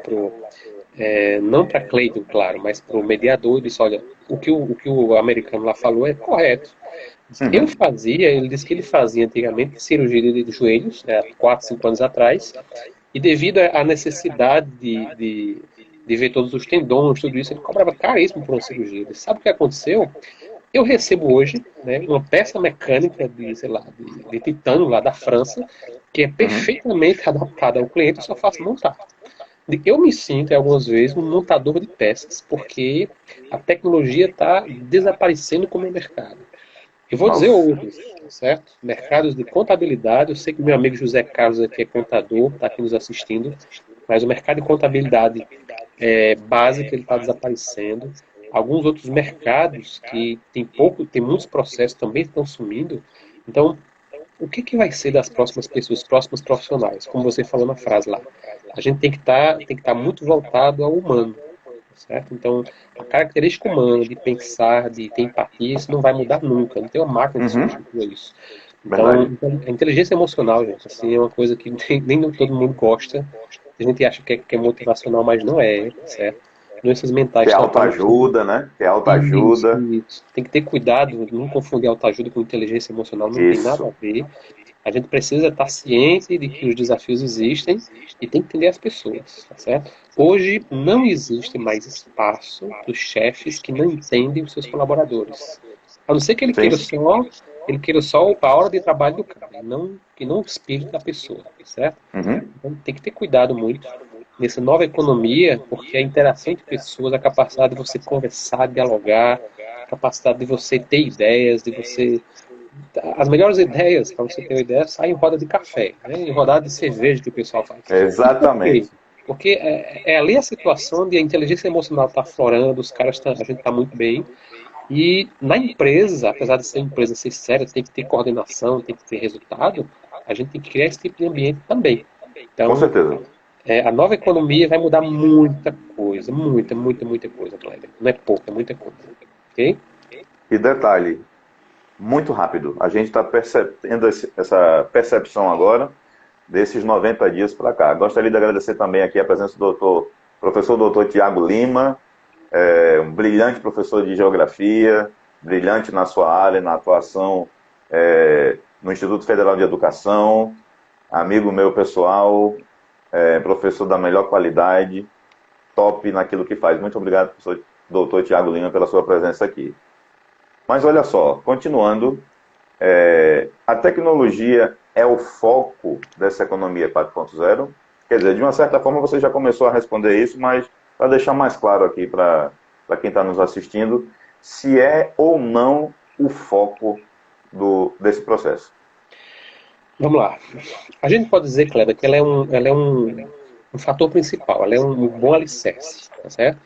[SPEAKER 2] não para Clayton, claro, mas para o mediador, ele disse, olha, o que o americano lá falou é correto. Eu fazia, ele disse que ele fazia antigamente cirurgia de joelhos, né, há 4, 5 anos atrás, e devido à necessidade de ver todos os tendões, tudo isso, ele cobrava caríssimo por uma cirurgia. Ele sabe o que aconteceu? Eu recebo hoje, né, uma peça mecânica de, sei lá, de titânio lá da França, que é perfeitamente adaptada ao cliente, eu só faço montar. Eu me sinto, algumas vezes, um montador de peças, porque a tecnologia está desaparecendo como mercado. Eu vou dizer
[SPEAKER 1] Nossa.
[SPEAKER 2] outros, certo? Mercados de contabilidade, eu sei que meu amigo José Carlos aqui é contador, está aqui nos assistindo, mas o mercado de contabilidade básica ele está desaparecendo. Alguns outros mercados que tem muitos processos também estão sumindo. Então, o que vai ser das próximas pessoas, próximos profissionais? Como você falou na frase lá, a gente tem que estar muito voltado ao humano, certo? Então, a característica humana de pensar, de ter empatia, isso não vai mudar nunca. Não tem uma máquina que substitua isso.
[SPEAKER 1] Verdade.
[SPEAKER 2] Então, a inteligência emocional, gente, assim, é uma coisa que nem todo mundo gosta. A gente acha que é motivacional, mas não é, certo? Doenças mentais
[SPEAKER 1] Que é
[SPEAKER 2] estão aparecendo.
[SPEAKER 1] autoajuda, né? Que é
[SPEAKER 2] Isso,
[SPEAKER 1] autoajuda.
[SPEAKER 2] isso. Tem que ter cuidado, não confundir autoajuda com inteligência emocional, não tem nada a
[SPEAKER 1] Isso.
[SPEAKER 2] ver. A gente precisa estar ciente de que os desafios existem e tem que entender as pessoas, tá certo? Hoje não existe mais espaço para os chefes que não entendem os seus colaboradores. A não ser que
[SPEAKER 1] Sim.
[SPEAKER 2] ele queira só a hora de trabalho do cara, e não o espírito da pessoa, tá certo?
[SPEAKER 1] Uhum.
[SPEAKER 2] Então tem que ter cuidado muito nessa nova economia, porque a interação entre pessoas, a capacidade de você conversar, dialogar, a capacidade de você ter ideias, de você as melhores ideias, para você ter uma ideia, saem em roda de café, né? Em rodada de cerveja que o pessoal faz. E por quê?
[SPEAKER 1] Exatamente.
[SPEAKER 2] Porque é ali a situação onde a inteligência emocional está aflorando, a gente está muito bem. E na empresa, apesar de ser uma empresa ser séria, tem que ter coordenação, tem que ter resultado, a gente tem que criar esse tipo de ambiente também.
[SPEAKER 1] Com
[SPEAKER 2] Então,
[SPEAKER 1] certeza.
[SPEAKER 2] a nova economia vai mudar muita coisa, muita coisa, Kleber. Não é pouco, é muita coisa. Ok?
[SPEAKER 1] E detalhe, muito rápido. A gente está tendo essa percepção agora desses 90 dias para cá. Gostaria de agradecer também aqui a presença do professor doutor Tiago Lima, um brilhante professor de geografia, brilhante na sua área, na atuação no Instituto Federal de Educação, amigo meu pessoal, professor da melhor qualidade, top naquilo que faz. Muito obrigado, professor doutor Tiago Lima, pela sua presença aqui. Mas olha só, continuando, a tecnologia é o foco dessa economia 4.0? Quer dizer, de uma certa forma você já começou a responder isso, mas para deixar mais claro aqui para quem está nos assistindo, se é ou não o foco desse processo.
[SPEAKER 2] Vamos lá. A gente pode dizer, Kleber, que ela é um fator principal, ela é um bom alicerce, tá certo?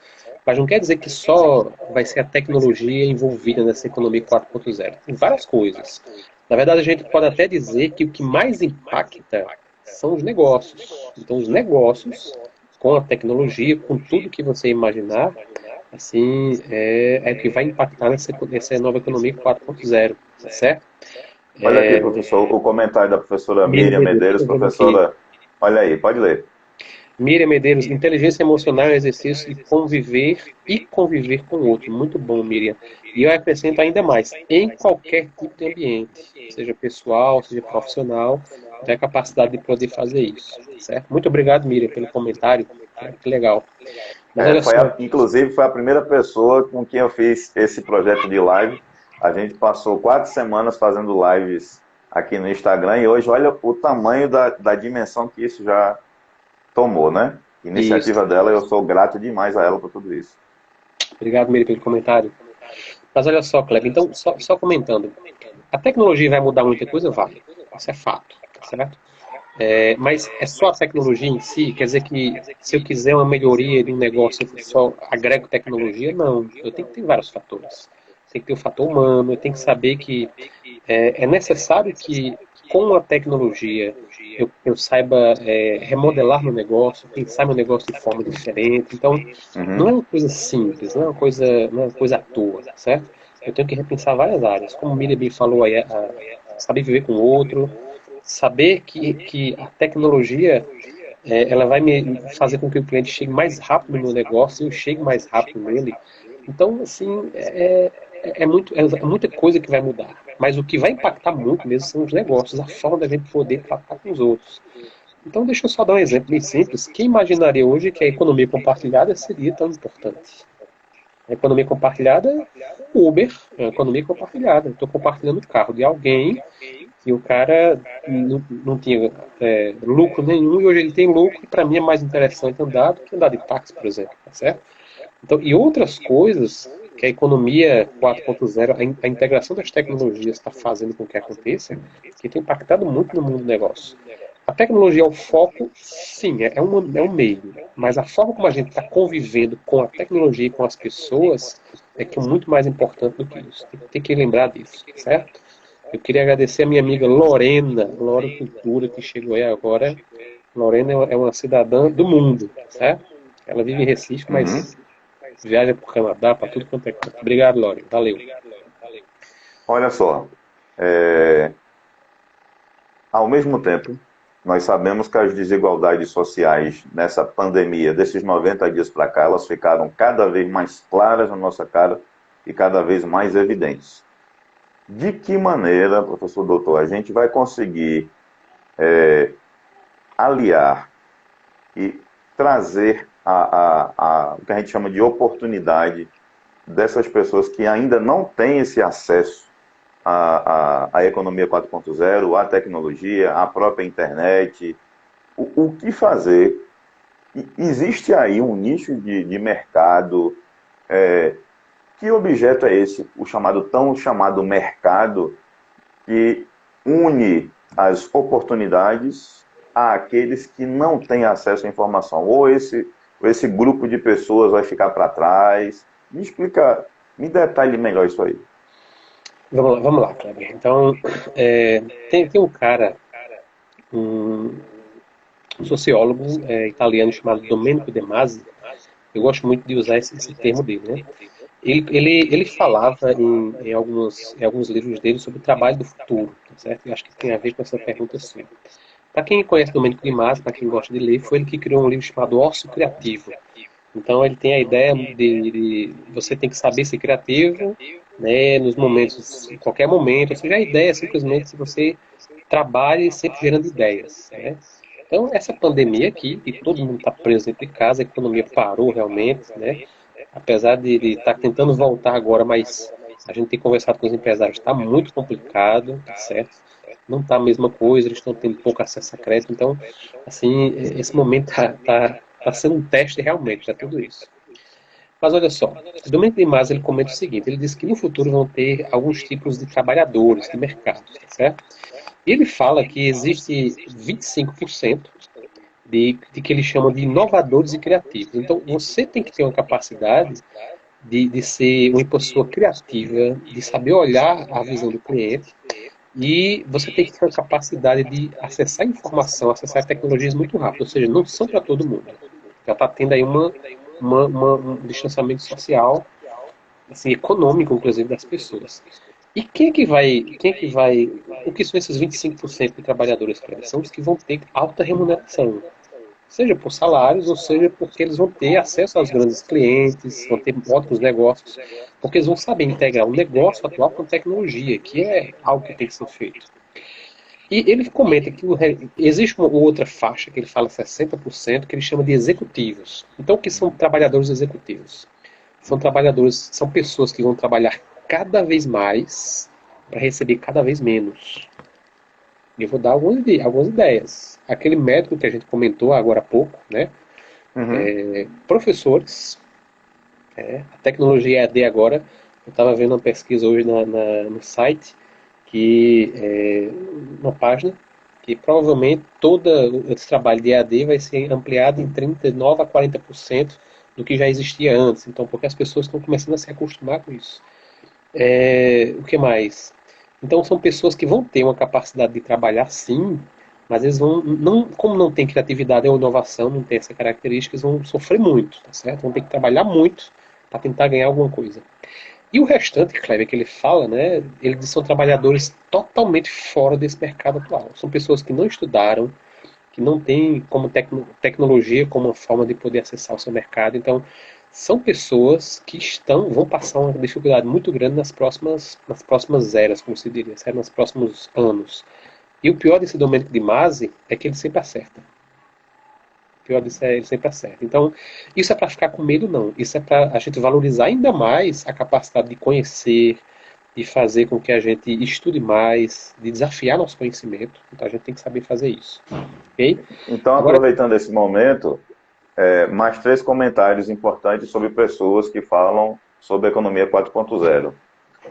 [SPEAKER 2] Mas não quer dizer que só vai ser a tecnologia envolvida nessa economia 4.0. Tem várias coisas. Na verdade, a gente pode até dizer que o que mais impacta são os negócios. Então, os negócios, com a tecnologia, com tudo que você imaginar, assim, é o que vai impactar nessa nova economia 4.0, tá certo?
[SPEAKER 1] Olha aqui, professor, o comentário da professora
[SPEAKER 2] Miriam
[SPEAKER 1] Miriam
[SPEAKER 2] Medeiros,
[SPEAKER 1] Medeiros,
[SPEAKER 2] estou vendo aqui.
[SPEAKER 1] professora. Olha aí, pode ler.
[SPEAKER 2] Miriam Medeiros, inteligência emocional é um exercício de conviver com o outro. Muito bom, Miriam. E eu acrescento ainda mais, em qualquer tipo de ambiente, seja pessoal, seja profissional, tem a capacidade de poder fazer isso, certo? Muito obrigado, Miriam, pelo comentário. Que legal. Mas olha só,
[SPEAKER 1] Inclusive, foi a primeira pessoa com quem eu fiz esse projeto de live. A gente passou 4 semanas fazendo lives aqui no Instagram e hoje olha o tamanho da dimensão que isso já tomou, né?
[SPEAKER 2] isso.
[SPEAKER 1] Iniciativa dela, eu sou grato demais a ela por tudo isso.
[SPEAKER 2] Obrigado, Miriam, pelo comentário. Mas olha só, Kleber, então, só comentando. A tecnologia vai mudar muita coisa? Vai. Isso é fato, tá certo? Mas é só a tecnologia em si? Quer dizer que se eu quiser uma melhoria de um negócio, eu só agrego tecnologia? Não. Eu tenho que ter vários fatores. Tem que ter o fator humano, eu tenho que saber que é necessário que com a tecnologia eu saiba remodelar meu negócio, pensar meu negócio de forma diferente. Então, não é uma coisa simples, não é uma coisa à toa, certo? Eu tenho que repensar várias áreas. Como o Miriam bem falou aí, saber viver com o outro, saber que a tecnologia ela vai me fazer com que o cliente chegue mais rápido no meu negócio e eu chegue mais rápido nele. Então, assim, é muita coisa que vai mudar. Mas o que vai impactar muito mesmo são os negócios, a forma da gente poder tratar com os outros. Então, deixa eu só dar um exemplo bem simples. Quem imaginaria hoje que a economia compartilhada seria tão importante? A economia compartilhada, Uber, é uma economia compartilhada. Eu estou compartilhando o carro de alguém e o cara não tinha lucro nenhum e hoje ele tem lucro e para mim é mais interessante andar do que andar de táxi, por exemplo, tá certo? Então, e outras coisas que a economia 4.0, a integração das tecnologias está fazendo com que aconteça, que tem impactado muito no mundo do negócio. A tecnologia é o foco, sim, é um meio, mas a forma como a gente está convivendo com a tecnologia e com as pessoas é que é muito mais importante do que isso. Tem que lembrar disso, certo? Eu queria agradecer a minha amiga Lorena, Lora Cultura, que chegou aí agora. Lorena é uma cidadã do mundo, certo? Ela vive em Recife,
[SPEAKER 1] Uhum.
[SPEAKER 2] mas viaja para o Canadá, para tudo quanto é canto. Obrigado, Lore. Valeu.
[SPEAKER 1] Olha só, é, ao mesmo tempo, nós sabemos que as desigualdades sociais nessa pandemia, desses 90 dias para cá, elas ficaram cada vez mais claras na nossa cara e cada vez mais evidentes. De que maneira, professor doutor, a gente vai conseguir aliar e trazer o que a gente chama de oportunidade dessas pessoas que ainda não têm esse acesso à economia 4.0, à tecnologia, à própria internet? O que fazer? Existe aí um nicho de mercado. Que objeto é esse, o tão chamado mercado, que une as oportunidades àqueles que não têm acesso à informação? Ou esse grupo de pessoas vai ficar para trás? Me explica, me detalhe melhor isso aí.
[SPEAKER 2] Vamos lá, Kleber. Então, tem um cara, um sociólogo italiano chamado Domenico De Masi. Eu gosto muito de usar esse termo dele, né? Ele falava em alguns livros dele sobre o trabalho do futuro, tá certo? Eu acho que tem a ver com essa pergunta sua. Para quem conhece Domenico Di Masi, para quem gosta de ler, foi ele que criou um livro chamado Ócio Criativo. Então ele tem a ideia de você tem que saber ser criativo, né, nos momentos, em qualquer momento. Ou seja, a ideia é simplesmente se você trabalhe sempre gerando ideias, né? Então essa pandemia aqui, que todo mundo está preso dentro de casa, a economia parou realmente, né? Apesar de estar tentando voltar agora, mas a gente tem conversado com os empresários, está muito complicado, tá certo? Não está a mesma coisa, eles estão tendo pouco acesso a crédito, então, assim, esse momento tá sendo um teste realmente para tudo isso. Mas olha só, o Domenico de Masi, ele comenta o seguinte, ele diz que no futuro vão ter alguns tipos de trabalhadores, de mercado, tá certo? E ele fala que existe 25% de que ele chama de inovadores e criativos. Então, você tem que ter uma capacidade de ser uma pessoa criativa, de saber olhar a visão do cliente, e você tem que ter uma capacidade de acessar informação, acessar tecnologias muito rápido, ou seja, não são para todo mundo. Já está tendo aí um distanciamento social, assim, econômico, inclusive, das pessoas. E o que são esses 25% de trabalhadores, cara? São os que vão ter alta remuneração, seja por salários, ou seja porque eles vão ter acesso aos grandes clientes, vão ter ótimos negócios, porque eles vão saber integrar o negócio atual com tecnologia, que é algo que tem que ser feito. E ele comenta que existe uma outra faixa, que ele fala 60%, que ele chama de executivos. Então, o que são trabalhadores executivos? São pessoas que vão trabalhar cada vez mais para receber cada vez menos. E eu vou dar algumas ideias. Aquele método que a gente comentou agora há pouco, né?
[SPEAKER 1] Uhum.
[SPEAKER 2] Professores, a tecnologia EAD agora, eu estava vendo uma pesquisa hoje no site, que uma página, que provavelmente todo esse trabalho de EAD vai ser ampliado em 39% a 40% do que já existia antes. Então, porque as pessoas estão começando a se acostumar com isso. O que mais? Então são pessoas que vão ter uma capacidade de trabalhar sim, mas eles vão, não, como não tem criatividade ou inovação, não tem essa característica, eles vão sofrer muito, tá certo? Vão ter que trabalhar muito para tentar ganhar alguma coisa. E o restante, Kleber, que ele fala, né? Ele diz que são trabalhadores totalmente fora desse mercado atual. São pessoas que não estudaram, que não têm como tecnologia como uma forma de poder acessar o seu mercado. Então, são pessoas que vão passar uma dificuldade muito grande nas próximas eras, como se diria, certo? Nos próximos anos. E o pior desse Domênico de Masi é que ele sempre acerta. O pior disso é ele sempre acerta. Então, isso é para ficar com medo, não. Isso é para a gente valorizar ainda mais a capacidade de conhecer, de fazer com que a gente estude mais, de desafiar nosso conhecimento. Então, a gente tem que saber fazer isso. Ok?
[SPEAKER 1] Então,
[SPEAKER 2] Agora,
[SPEAKER 1] aproveitando esse momento, mais 3 comentários importantes sobre pessoas que falam sobre a economia 4.0.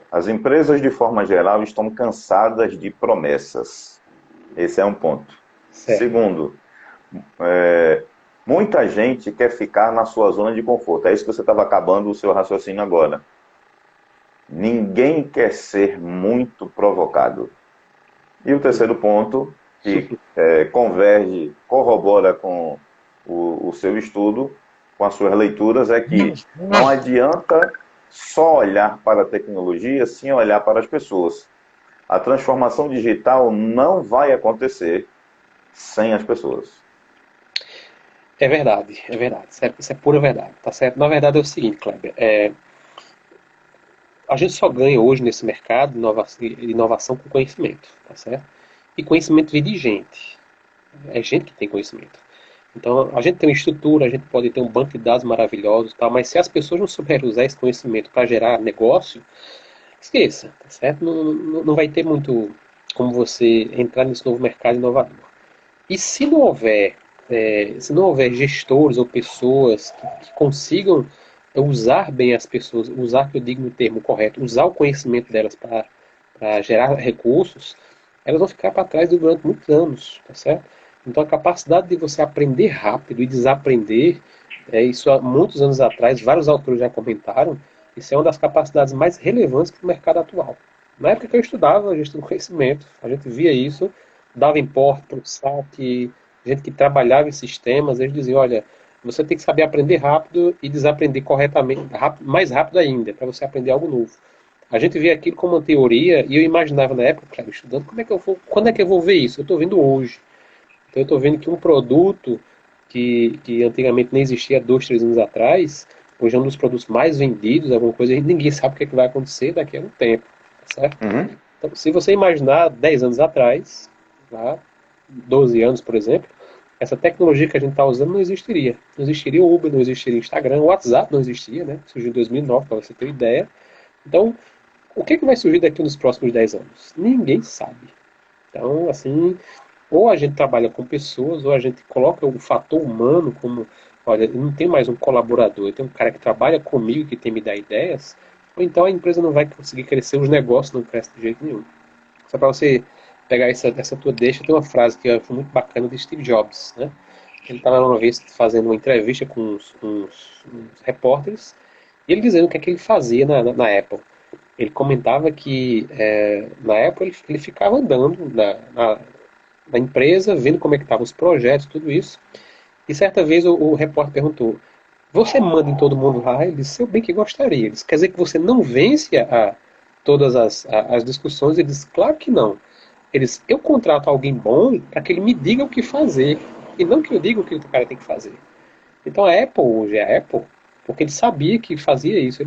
[SPEAKER 1] As empresas, de forma geral, estão cansadas de promessas. Esse é um ponto.
[SPEAKER 2] certo.
[SPEAKER 1] Segundo, muita gente quer ficar na sua zona de conforto. É isso que você estava acabando o seu raciocínio agora. Ninguém quer ser muito provocado. E o terceiro ponto, que converge, corrobora com o seu estudo, com as suas leituras, é que não adianta só olhar para a tecnologia, sim olhar para as pessoas. A transformação digital não vai acontecer sem as pessoas.
[SPEAKER 2] É verdade, é verdade. Isso é pura verdade, tá certo? Na verdade é o seguinte, Kleber. A gente só ganha hoje nesse mercado de inovação com conhecimento, tá certo? E conhecimento vem de gente. É gente que tem conhecimento. Então, a gente tem uma estrutura, a gente pode ter um banco de dados maravilhosos, tá? Mas se as pessoas não souberem usar esse conhecimento para gerar negócio, esqueça, tá certo? Não vai ter muito como você entrar nesse novo mercado inovador. E se não houver gestores ou pessoas que consigam usar bem as pessoas, usar, que eu digo no termo correto, usar o conhecimento delas para gerar recursos, elas vão ficar para trás durante muitos anos, tá certo? Então a capacidade de você aprender rápido e desaprender, isso há muitos anos atrás, vários autores já comentaram, isso é uma das capacidades mais relevantes do mercado atual. Na época que eu estudava gestão do conhecimento, a gente via isso, dava importe para o saque, gente que trabalhava em sistemas, eles diziam, olha, você tem que saber aprender rápido e desaprender corretamente, mais rápido ainda, para você aprender algo novo. A gente via aquilo como uma teoria e eu imaginava na época, claro, estudando, quando é que eu vou ver isso? Eu estou vendo hoje. Então eu estou vendo que um produto que antigamente nem existia 2, 3 anos atrás, hoje é um dos produtos mais vendidos, alguma coisa, e ninguém sabe o que vai acontecer daqui a um tempo, certo?
[SPEAKER 1] Uhum.
[SPEAKER 2] Então, se você imaginar 10 anos atrás, tá? 12 anos, por exemplo, essa tecnologia que a gente está usando não existiria. Não existiria o Uber, não existiria o Instagram, o WhatsApp não existia, né? Surgiu em 2009, para você ter uma ideia. Então, o que vai surgir daqui nos próximos 10 anos? Ninguém sabe. Então, assim, ou a gente trabalha com pessoas, ou a gente coloca o fator humano como, olha, eu não tem mais um colaborador, eu tenho um cara que trabalha comigo, que tem me dar ideias, ou então a empresa não vai conseguir crescer, os negócios não crescem de jeito nenhum. Só para você pegar essa tua deixa, tem uma frase que foi muito bacana de Steve Jobs, né? Ele estava uma vez fazendo uma entrevista com uns repórteres, e ele dizendo o que é que ele fazia na Apple. Ele comentava que na Apple ele ficava andando na empresa, vendo como é que estavam os projetos, tudo isso. E certa vez o repórter perguntou, você manda em todo mundo lá? Ele disse, eu bem que gostaria. Ele disse, quer dizer que você não vence todas as discussões? Ele disse, claro que não. Ele disse, eu contrato alguém bom para que ele me diga o que fazer, e não que eu diga o que o cara tem que fazer. Então a Apple hoje é a Apple, porque ele sabia que fazia isso.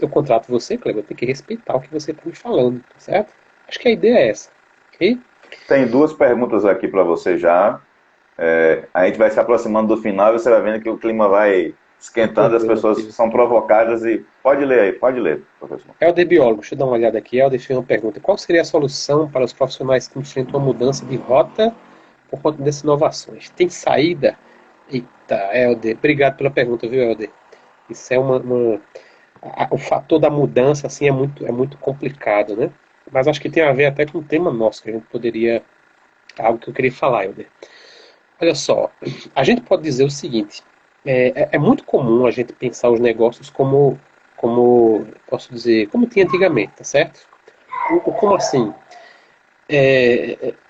[SPEAKER 2] Eu contrato você, Cleber, eu tenho que respeitar o que você está me falando, tá certo? Acho que a ideia é essa, ok?
[SPEAKER 1] Tem 2 perguntas aqui para você já. A gente vai se aproximando do final e você vai vendo que o clima vai esquentando, as pessoas são provocadas e... Pode ler aí, pode ler, professor.
[SPEAKER 2] Helder Biólogo, deixa eu dar uma olhada aqui. Helder fez uma pergunta. Qual seria a solução para os profissionais que enfrentam a mudança de rota por conta dessas inovações? Tem saída? Eita, Helder, obrigado pela pergunta, viu, Helder? Isso é o fator da mudança assim é muito complicado, né? Mas acho que tem a ver até com um tema nosso que a gente poderia, algo que eu queria falar, Helder. Olha só, a gente pode dizer o seguinte: é muito comum a gente pensar os negócios como posso dizer, como tinha antigamente, tá certo? Como assim?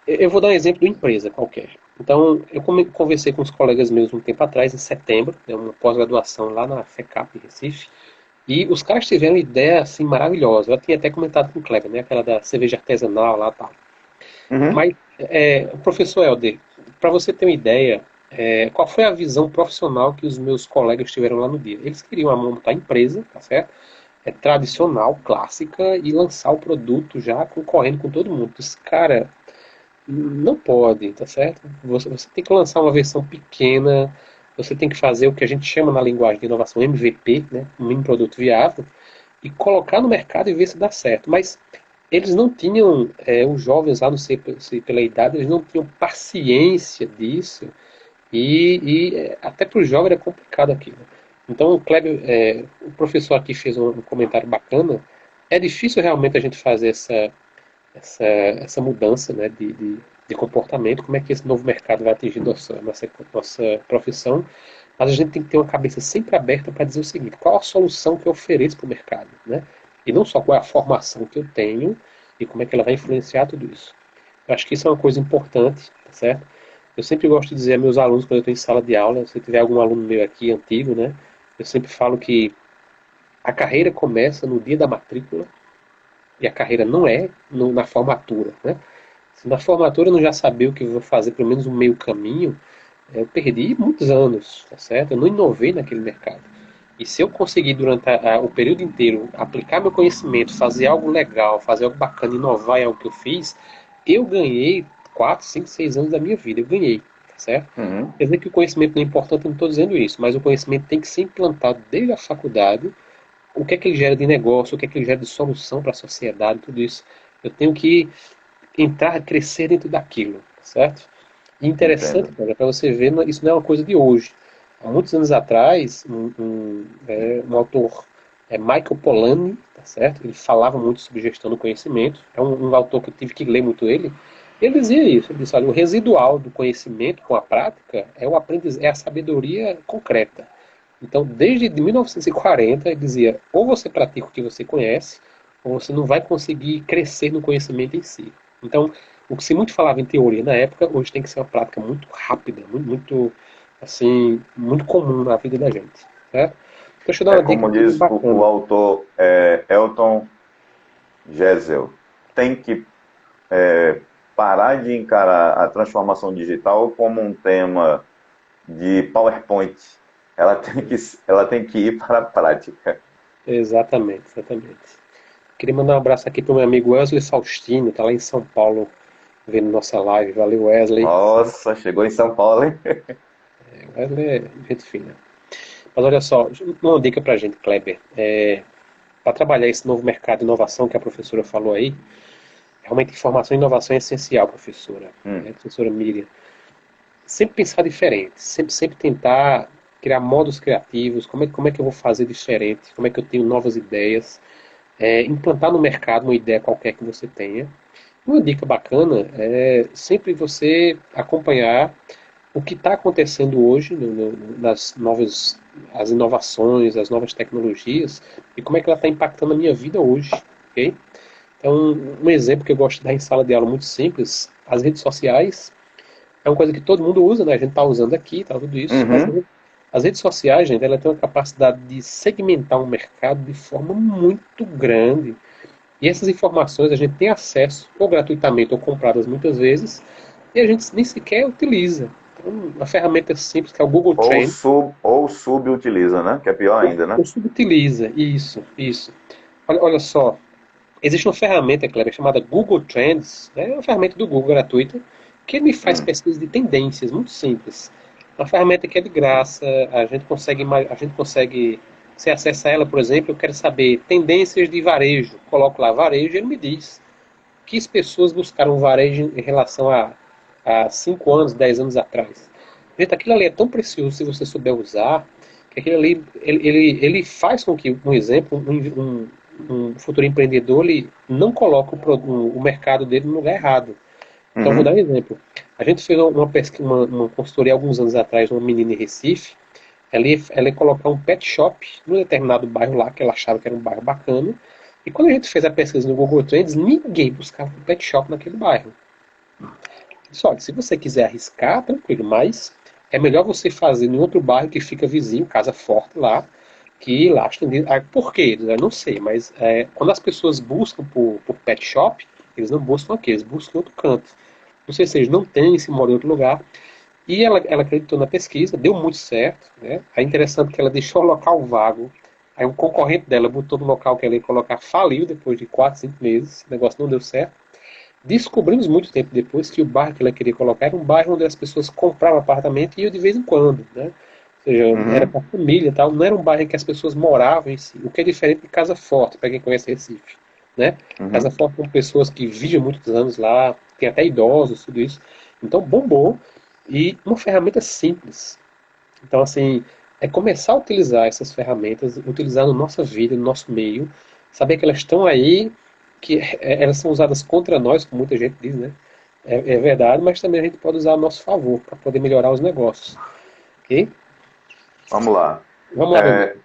[SPEAKER 2] Eu vou dar um exemplo de uma empresa qualquer. Então, eu conversei com uns colegas meus um tempo atrás, em setembro, né, uma pós-graduação lá na FECAP, em Recife, e os caras tiveram uma ideia assim maravilhosa. Eu tinha até comentado com o Kleber, né, aquela da cerveja artesanal lá e tal.
[SPEAKER 1] Uhum.
[SPEAKER 2] Mas, professor Helder, para você ter uma ideia, qual foi a visão profissional que os meus colegas tiveram lá no dia. Eles queriam montar a empresa, tá certo? Tradicional, clássica, e lançar o produto já concorrendo com todo mundo. Disse, cara, não pode, tá certo? Você tem que lançar uma versão pequena, você tem que fazer o que a gente chama na linguagem de inovação MVP, né? Um mini produto viável, e colocar no mercado e ver se dá certo. Mas eles não tinham, os jovens lá, não sei se pela idade, eles não tinham paciência disso, e até para o jovem era complicado aquilo. Então, o Kleber, o professor aqui fez um comentário bacana. É difícil realmente a gente fazer essa mudança, né, de comportamento, como é que esse novo mercado vai atingir nossa profissão, mas a gente tem que ter uma cabeça sempre aberta para dizer o seguinte: qual a solução que eu ofereço para o mercado, né? E não só qual é a formação que eu tenho e como é que ela vai influenciar tudo isso. Eu acho que isso é uma coisa importante, tá certo? Eu sempre gosto de dizer a meus alunos, quando eu estou em sala de aula, se tiver algum aluno meu aqui antigo, né? Eu sempre falo que a carreira começa no dia da matrícula e a carreira não é na formatura, né? Se na formatura eu não já sabia o que eu vou fazer, pelo menos um meio caminho, eu perdi muitos anos, tá certo? Eu não inovei naquele mercado. E se eu conseguir, durante o período inteiro, aplicar meu conhecimento, fazer algo legal, fazer algo bacana, inovar em algo que eu fiz, eu ganhei 4, 5, 6 anos da minha vida. Eu ganhei, tá certo?
[SPEAKER 1] Uhum.
[SPEAKER 2] Quer dizer que o conhecimento não é importante, eu não estou dizendo isso, mas o conhecimento tem que ser implantado desde a faculdade. O que é que ele gera de negócio, o que é que ele gera de solução para a sociedade, tudo isso. Eu tenho que entrar, crescer dentro daquilo, certo? E interessante,
[SPEAKER 1] Entendo.
[SPEAKER 2] para você ver, isso não é uma coisa de hoje. Há muitos anos atrás, um autor, Michael Polanyi, tá certo? Ele falava muito sobre gestão do conhecimento. É um autor que eu tive que ler muito ele. Ele dizia isso, ele disse, olha, o residual do conhecimento com a prática é a sabedoria concreta. Então, desde 1940, ele dizia, ou você pratica o que você conhece, ou você não vai conseguir crescer no conhecimento em si. Então, o que se muito falava em teoria na época, hoje tem que ser uma prática muito rápida, assim, muito comum na vida da gente. Certo? Então, deixa eu dar
[SPEAKER 1] É
[SPEAKER 2] uma dica
[SPEAKER 1] como
[SPEAKER 2] aqui
[SPEAKER 1] diz o
[SPEAKER 2] bacana.
[SPEAKER 1] autor Elton Gesell, tem que parar de encarar a transformação digital como um tema de PowerPoint. Ela tem que ir para a prática.
[SPEAKER 2] Exatamente, exatamente. Queria mandar um abraço aqui para o meu amigo Wesley Faustino, está lá em São Paulo, vendo nossa live. Valeu, Wesley.
[SPEAKER 1] Nossa, chegou em São Paulo, hein?
[SPEAKER 2] Wesley é gente fina. Mas olha só, uma dica pra gente, Kleber. Para trabalhar esse novo mercado de inovação que a professora falou aí, realmente informação e inovação é essencial, professora.
[SPEAKER 1] Hum,
[SPEAKER 2] Professora Miriam. Sempre pensar diferente, sempre tentar criar modos criativos, como é que eu vou fazer diferente, como é que eu tenho novas ideias, implantar no mercado uma ideia qualquer que você tenha. Uma dica bacana é sempre você acompanhar o que está acontecendo hoje nas novas as inovações, as novas tecnologias e como é que ela está impactando a minha vida hoje, ok? Então, um exemplo que eu gosto de dar em sala de aula muito simples, as redes sociais é uma coisa que todo mundo usa, né? A gente está usando aqui, tá tudo isso, mas
[SPEAKER 1] uhum.
[SPEAKER 2] as redes sociais, gente, ela tem uma capacidade de segmentar um mercado de forma muito grande. E essas informações a gente tem acesso, ou gratuitamente ou compradas muitas vezes, e a gente nem sequer utiliza. Então, uma ferramenta simples que é o Google Trends,
[SPEAKER 1] Ou subutiliza, né? Que é pior ainda, né?
[SPEAKER 2] ou subutiliza. Isso, isso. Olha só, existe uma ferramenta, Kleber, chamada Google Trends, né? É uma ferramenta do Google gratuita, que ele faz
[SPEAKER 1] Hum,
[SPEAKER 2] pesquisa de tendências, muito simples. Uma ferramenta que é de graça, a gente consegue, você acessa ela, por exemplo, eu quero saber tendências de varejo, coloco lá varejo e ele me diz que as pessoas buscaram varejo em relação a 5 anos, 10 anos atrás. Gente, aquilo ali é tão precioso se você souber usar, que aquilo ali, ele faz com que, um exemplo, um futuro empreendedor, ele não coloque o mercado dele no lugar errado. Então, vou dar um
[SPEAKER 1] uhum.
[SPEAKER 2] exemplo. A gente fez uma consultoria alguns anos atrás, uma menina em Recife, ela ia colocar um pet shop num determinado bairro lá, que ela achava que era um bairro bacana, e quando a gente fez a pesquisa no Google Trends, ninguém buscava um pet shop naquele bairro. Só que se você quiser arriscar, tranquilo, mas é melhor você fazer em outro bairro que fica vizinho, casa forte lá, que lá tem. Por quê? Eu não sei, mas quando as pessoas buscam por pet shop, eles não buscam aqui, eles buscam em outro canto. Não sei se eles não têm, se moram em outro lugar. E ela acreditou na pesquisa, deu muito certo, né? É interessante que ela deixou o local vago. Aí um concorrente dela botou no local que ela ia colocar, faliu depois de 4, 5 meses. O negócio não deu certo. Descobrimos muito tempo depois que o bairro que ela queria colocar era um bairro onde as pessoas compravam apartamento e iam de vez em quando, né? Ou seja, era
[SPEAKER 1] Uhum,
[SPEAKER 2] para família e tal, não era um bairro em que as pessoas moravam em si, o que é diferente de Casa Forte, para quem conhece Recife, né? Casa
[SPEAKER 1] uhum.
[SPEAKER 2] Forte com pessoas que vivem muitos anos lá, tem até idosos, tudo isso. Então bombou e uma ferramenta simples. Então assim, é começar a utilizar essas ferramentas, utilizar na nossa vida, no nosso meio, saber que elas estão aí, que elas são usadas contra nós, como muita gente diz, né? É verdade, mas também a gente pode usar a nosso favor para poder melhorar os negócios, ok?
[SPEAKER 1] Vamos lá.
[SPEAKER 2] Vamos lá, meu amigo.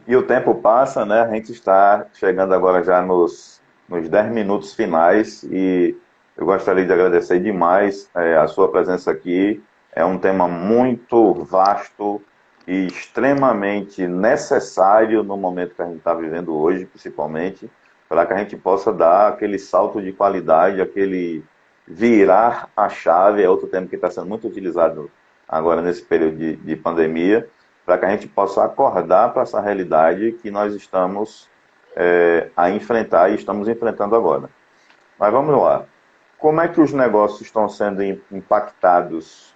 [SPEAKER 1] E o tempo passa, né? A gente está chegando agora já nos 10 minutos finais e eu gostaria de agradecer demais a sua presença aqui. É um tema muito vasto e extremamente necessário no momento que a gente está vivendo hoje, principalmente, para que a gente possa dar aquele salto de qualidade, aquele virar a chave. É outro termo que está sendo muito utilizado agora nesse período de pandemia, para que a gente possa acordar para essa realidade que nós estamos a enfrentar e estamos enfrentando agora. Mas vamos lá. Como é que os negócios estão sendo impactados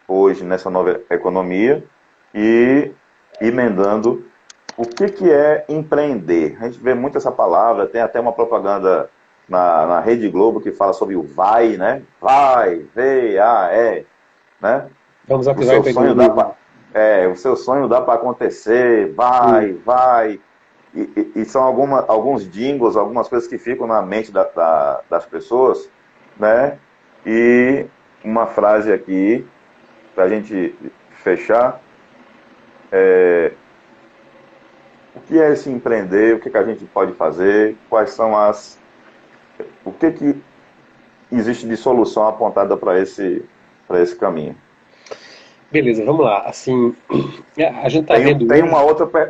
[SPEAKER 1] hoje nessa nova economia e emendando o que é empreender? A gente vê muito essa palavra, tem até uma propaganda na Rede Globo que fala sobre o vai, né? Vai, V-A-E, né?
[SPEAKER 2] Vamos
[SPEAKER 1] O
[SPEAKER 2] ativar o
[SPEAKER 1] seu sonho dá
[SPEAKER 2] empreendedorismo.
[SPEAKER 1] para o seu sonho dá para acontecer,
[SPEAKER 2] Sim.
[SPEAKER 1] vai, vai. E são alguns jingles, algumas coisas que ficam na mente das pessoas, né? E uma frase aqui, para a gente fechar, o que é esse empreender, o que a gente pode fazer, quais são o que existe de solução apontada para esse caminho.
[SPEAKER 2] Beleza, vamos lá. Assim, a gente está vendo hoje,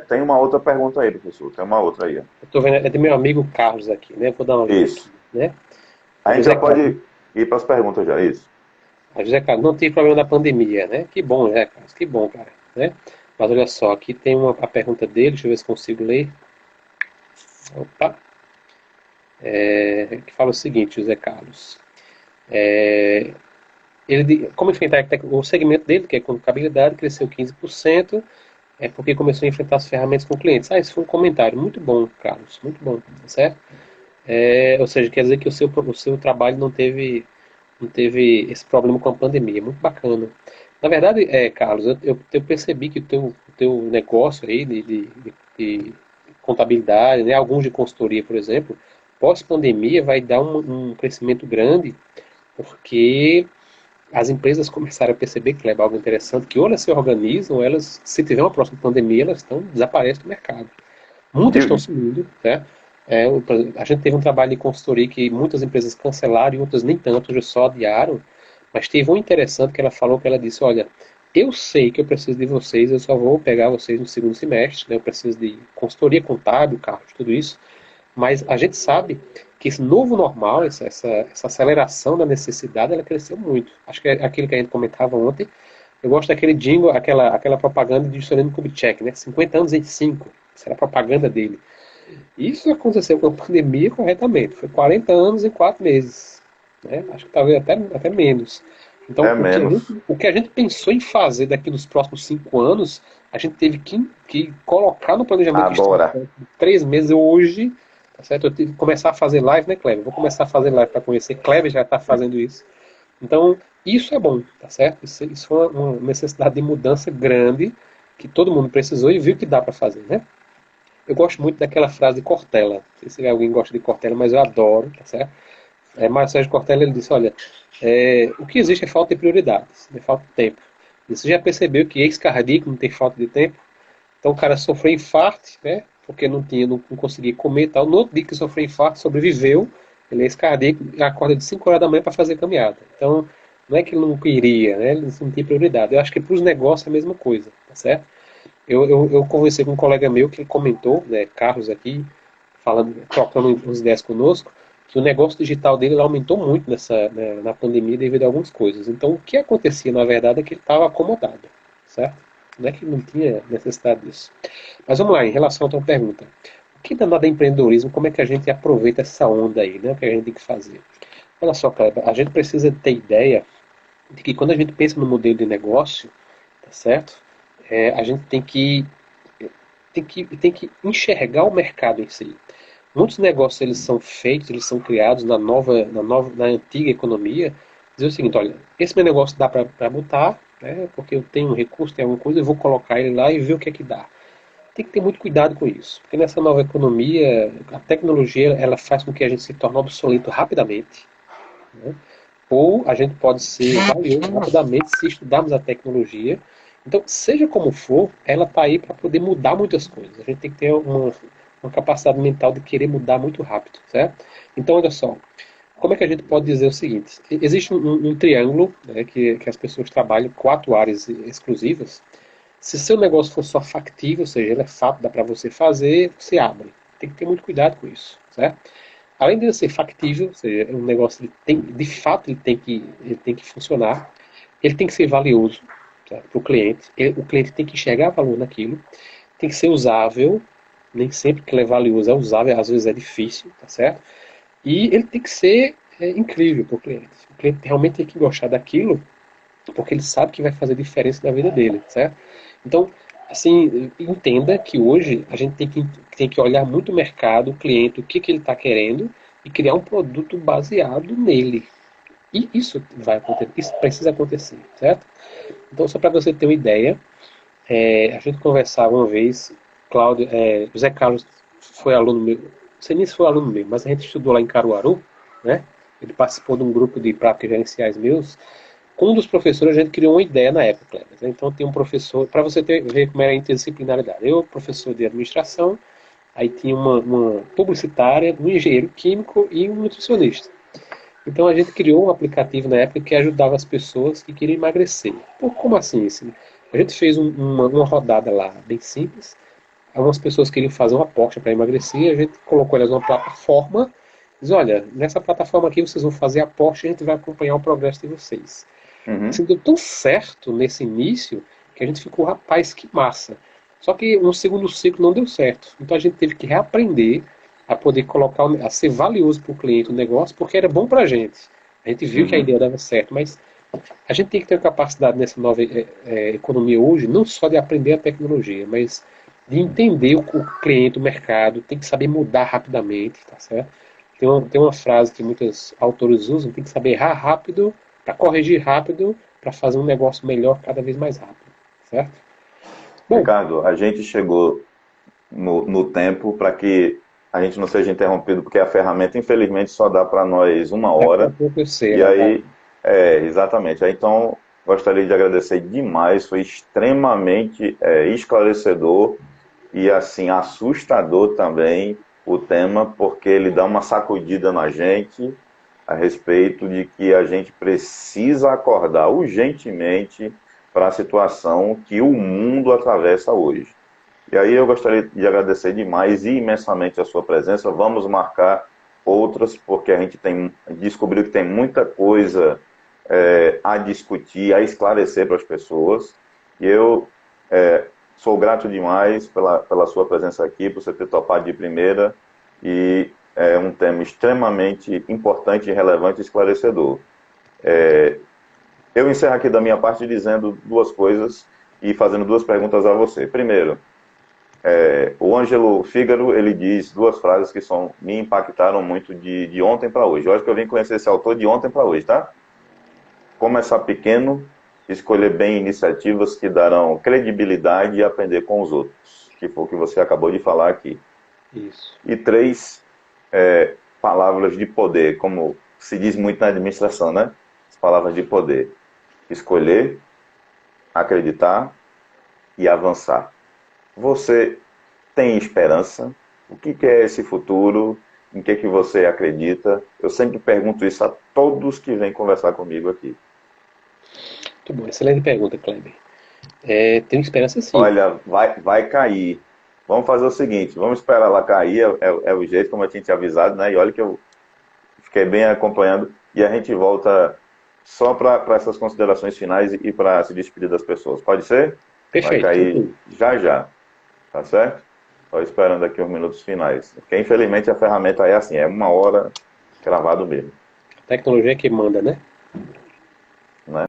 [SPEAKER 1] Tem uma outra pergunta aí, professor, tem uma outra aí. Ó.
[SPEAKER 2] eu estou vendo, é do meu amigo Carlos aqui, né? Vou dar uma lida
[SPEAKER 1] Isso.
[SPEAKER 2] aqui, né?
[SPEAKER 1] A gente
[SPEAKER 2] José
[SPEAKER 1] já
[SPEAKER 2] Carlos.
[SPEAKER 1] pode ir para as perguntas já, isso.
[SPEAKER 2] José Carlos, não tive problema da pandemia, né? Que bom, José Carlos, que bom, cara, né? Mas olha só, aqui tem a pergunta dele, deixa eu ver se consigo ler. Opa, que fala o seguinte, José Carlos. Como enfrentar o segmento dele, que é contabilidade, cresceu 15%, é porque começou a enfrentar as ferramentas com clientes. Ah, esse foi um comentário muito bom, Carlos, muito bom, tá certo? Ou seja, quer dizer que o seu trabalho não teve esse problema com a pandemia. Muito bacana. Na verdade, Carlos, eu percebi que o teu negócio aí de contabilidade, né, alguns de consultoria, por exemplo, pós-pandemia vai dar um crescimento grande, porque as empresas começaram a perceber, que é algo interessante, que ou elas se organizam, ou elas, se tiver uma próxima pandemia, elas desaparecem do mercado. Muitas estão
[SPEAKER 1] E,
[SPEAKER 2] sumindo, né? A gente teve um trabalho de consultoria que muitas empresas cancelaram e outras nem tanto, já só adiaram. Mas teve um interessante que ela falou, que ela disse, olha, eu sei que eu preciso de vocês, eu só vou pegar vocês no segundo semestre, né? Eu preciso de consultoria contábil, carros, tudo isso. Mas a gente sabe que esse novo normal, essa aceleração da necessidade, ela cresceu muito. Acho que é aquilo que a gente comentava ontem. Eu gosto daquele jingle, aquela propaganda de Juscelino Kubitschek, né? 50 anos em 5. Essa era a propaganda dele. Isso aconteceu com a pandemia corretamente. Foi 40 anos em 4 meses. Né? Acho que talvez até menos. Então,
[SPEAKER 1] é
[SPEAKER 2] o que, a
[SPEAKER 1] menos.
[SPEAKER 2] gente, o que a gente pensou em fazer daqui nos próximos 5 anos, a gente teve que colocar no planejamento
[SPEAKER 1] Agora.
[SPEAKER 2] estratégico de 3 meses hoje. Tá certo? Eu tive que começar a fazer live, né, Kleber? Vou começar a fazer live para conhecer. Kleber já está fazendo isso. Então, isso é bom, tá certo? Isso foi uma necessidade de mudança grande que todo mundo precisou e viu que dá para fazer, né? Eu gosto muito daquela frase de Cortella. Não sei se alguém gosta de Cortella, mas eu adoro, tá certo? Mário Sérgio Cortella, ele disse, olha, o que existe é falta de prioridades, é falta de tempo. E você já percebeu que ex-cardíaco não tem falta de tempo? Então o cara sofreu infarto, né? Porque não conseguia comer e tal. No outro dia que sofreu infarto, sobreviveu. Ele é ex-cardíaco e acorda de 5 horas da manhã para fazer caminhada. Então, não é que ele não queria, né? Ele não tinha prioridade. Eu acho que para os negócios é a mesma coisa, tá certo? Eu conversei com um colega meu que comentou, né, Carlos aqui, falando, trocando umas ideias conosco, que o negócio digital dele aumentou muito na pandemia devido a algumas coisas. Então, o que acontecia, na verdade, é que ele estava acomodado, certo? Não é que não tinha necessidade disso. Mas vamos lá, em relação à tua pergunta. O que danado é empreendedorismo? Como é que a gente aproveita essa onda aí, né? O que a gente tem que fazer? Olha só, Kleber, a gente precisa ter ideia de que quando a gente pensa no modelo de negócio, tá certo? A gente tem que enxergar o mercado em si. Muitos negócios eles são feitos, eles são criados na antiga economia, dizer o seguinte, olha, esse meu negócio dá para botar, né, porque eu tenho um recurso, tenho alguma coisa, eu vou colocar ele lá e ver o que é que dá. Tem que ter muito cuidado com isso, porque nessa nova economia, a tecnologia ela faz com que a gente se torne obsoleto rapidamente, né? Ou a gente pode ser valioso rapidamente se estudarmos a tecnologia. Então, seja como for, ela está aí para poder mudar muitas coisas. A gente tem que ter uma capacidade mental de querer mudar muito rápido, certo? Então, olha só, como é que a gente pode dizer o seguinte? Existe um triângulo, né, que as pessoas trabalham, 4 áreas exclusivas. Se seu negócio for só factível, ou seja, ele é fato, dá para você fazer, você abre. Tem que ter muito cuidado com isso, certo? Além de ele ser factível, ou seja, um negócio de fato ele tem que funcionar, ele tem que ser valioso para o cliente, o cliente tem que enxergar valor naquilo, tem que ser usável, nem sempre que ele é valioso é usável, às vezes é difícil, tá certo? E ele tem que ser incrível para o cliente. O cliente realmente tem que gostar daquilo, porque ele sabe que vai fazer diferença na vida dele, certo? Então, assim, entenda que hoje a gente tem que olhar muito o mercado, o cliente, o que ele está querendo e criar um produto baseado nele. E isso vai acontecer, isso precisa acontecer, certo? Então, só para você ter uma ideia, a gente conversava uma vez, Cláudio, José Carlos foi aluno meu, não sei nem se foi aluno meu, mas a gente estudou lá em Caruaru, né? Ele participou de um grupo de práticas gerenciais meus. Com um dos professores, a gente criou uma ideia na época, Cleber, né? Então, tem um professor, para você ver como era a interdisciplinaridade. Eu, professor de administração, aí tinha uma publicitária, um engenheiro químico e um nutricionista. Então, a gente criou um aplicativo na época que ajudava as pessoas que queriam emagrecer. Pô, como assim? A gente fez uma rodada lá, bem simples. Algumas pessoas queriam fazer uma aposta para emagrecer, a gente colocou elas numa plataforma. Diz, olha, nessa plataforma aqui vocês vão fazer a aposta e a gente vai acompanhar o progresso de vocês.
[SPEAKER 1] Uhum.
[SPEAKER 2] Assim, deu tão certo nesse início que a gente ficou, rapaz, que massa. Só que no segundo ciclo não deu certo. Então a gente teve que reaprender a poder colocar, a ser valioso para o cliente o negócio, porque era bom para a gente. A gente viu que a
[SPEAKER 1] Uhum.
[SPEAKER 2] ideia dava certo, mas a gente tem que ter uma capacidade nessa nova economia hoje, não só de aprender a tecnologia, mas de entender o cliente, o mercado, tem que saber mudar rapidamente, tá certo? Tem uma frase que muitos autores usam, tem que saber errar rápido, para corrigir rápido, para fazer um negócio melhor cada vez mais rápido, certo? Bom,
[SPEAKER 1] Ricardo, a gente chegou no tempo para que a gente não seja interrompido, porque a ferramenta, infelizmente, só dá para nós uma
[SPEAKER 2] daqui a
[SPEAKER 1] hora.
[SPEAKER 2] pouco eu sei, é
[SPEAKER 1] E
[SPEAKER 2] verdade.
[SPEAKER 1] aí, exatamente. Aí, então, gostaria de agradecer demais, foi extremamente esclarecedor e, assim, assustador também o tema, porque ele dá uma sacudida na gente a respeito de que a gente precisa acordar urgentemente para a situação que o mundo atravessa hoje. E aí eu gostaria de agradecer demais e imensamente a sua presença. Vamos marcar outras, porque a gente descobriu que tem muita coisa a discutir, a esclarecer para as pessoas. E eu sou grato demais pela sua presença aqui, por você ter topado de primeira. E é um tema extremamente importante, relevante e esclarecedor. Eu encerro aqui da minha parte dizendo duas coisas e fazendo duas perguntas a você. Primeiro, o Ângelo Fígaro, ele diz duas frases que me impactaram muito de ontem para hoje. Eu acho que eu vim conhecer esse autor de ontem para hoje, tá? Começar pequeno, escolher bem iniciativas que darão credibilidade e aprender com os outros, que foi o que você acabou de falar aqui.
[SPEAKER 2] Isso.
[SPEAKER 1] E três, palavras de poder, como se diz muito na administração, né? As palavras de poder. Escolher, acreditar e avançar. Você tem esperança? O que é esse futuro? Em que você acredita? Eu sempre pergunto isso a todos que vêm conversar comigo aqui.
[SPEAKER 2] Muito bom, excelente pergunta, Kleber. Tenho esperança sim.
[SPEAKER 1] Olha, vai cair. Vamos fazer o seguinte, vamos esperar ela cair, é o jeito como eu tinha te avisado, né? E olha que Fiquei bem acompanhando e a gente volta só para essas considerações finais e para se despedir das pessoas. Pode ser? Vai
[SPEAKER 2] Perfeito,
[SPEAKER 1] cair
[SPEAKER 2] tranquilo.
[SPEAKER 1] já já, tá certo? Estou esperando aqui os minutos finais. Porque infelizmente a ferramenta é assim, é 1 hora gravado mesmo,
[SPEAKER 2] A tecnologia é que manda, né?
[SPEAKER 1] né?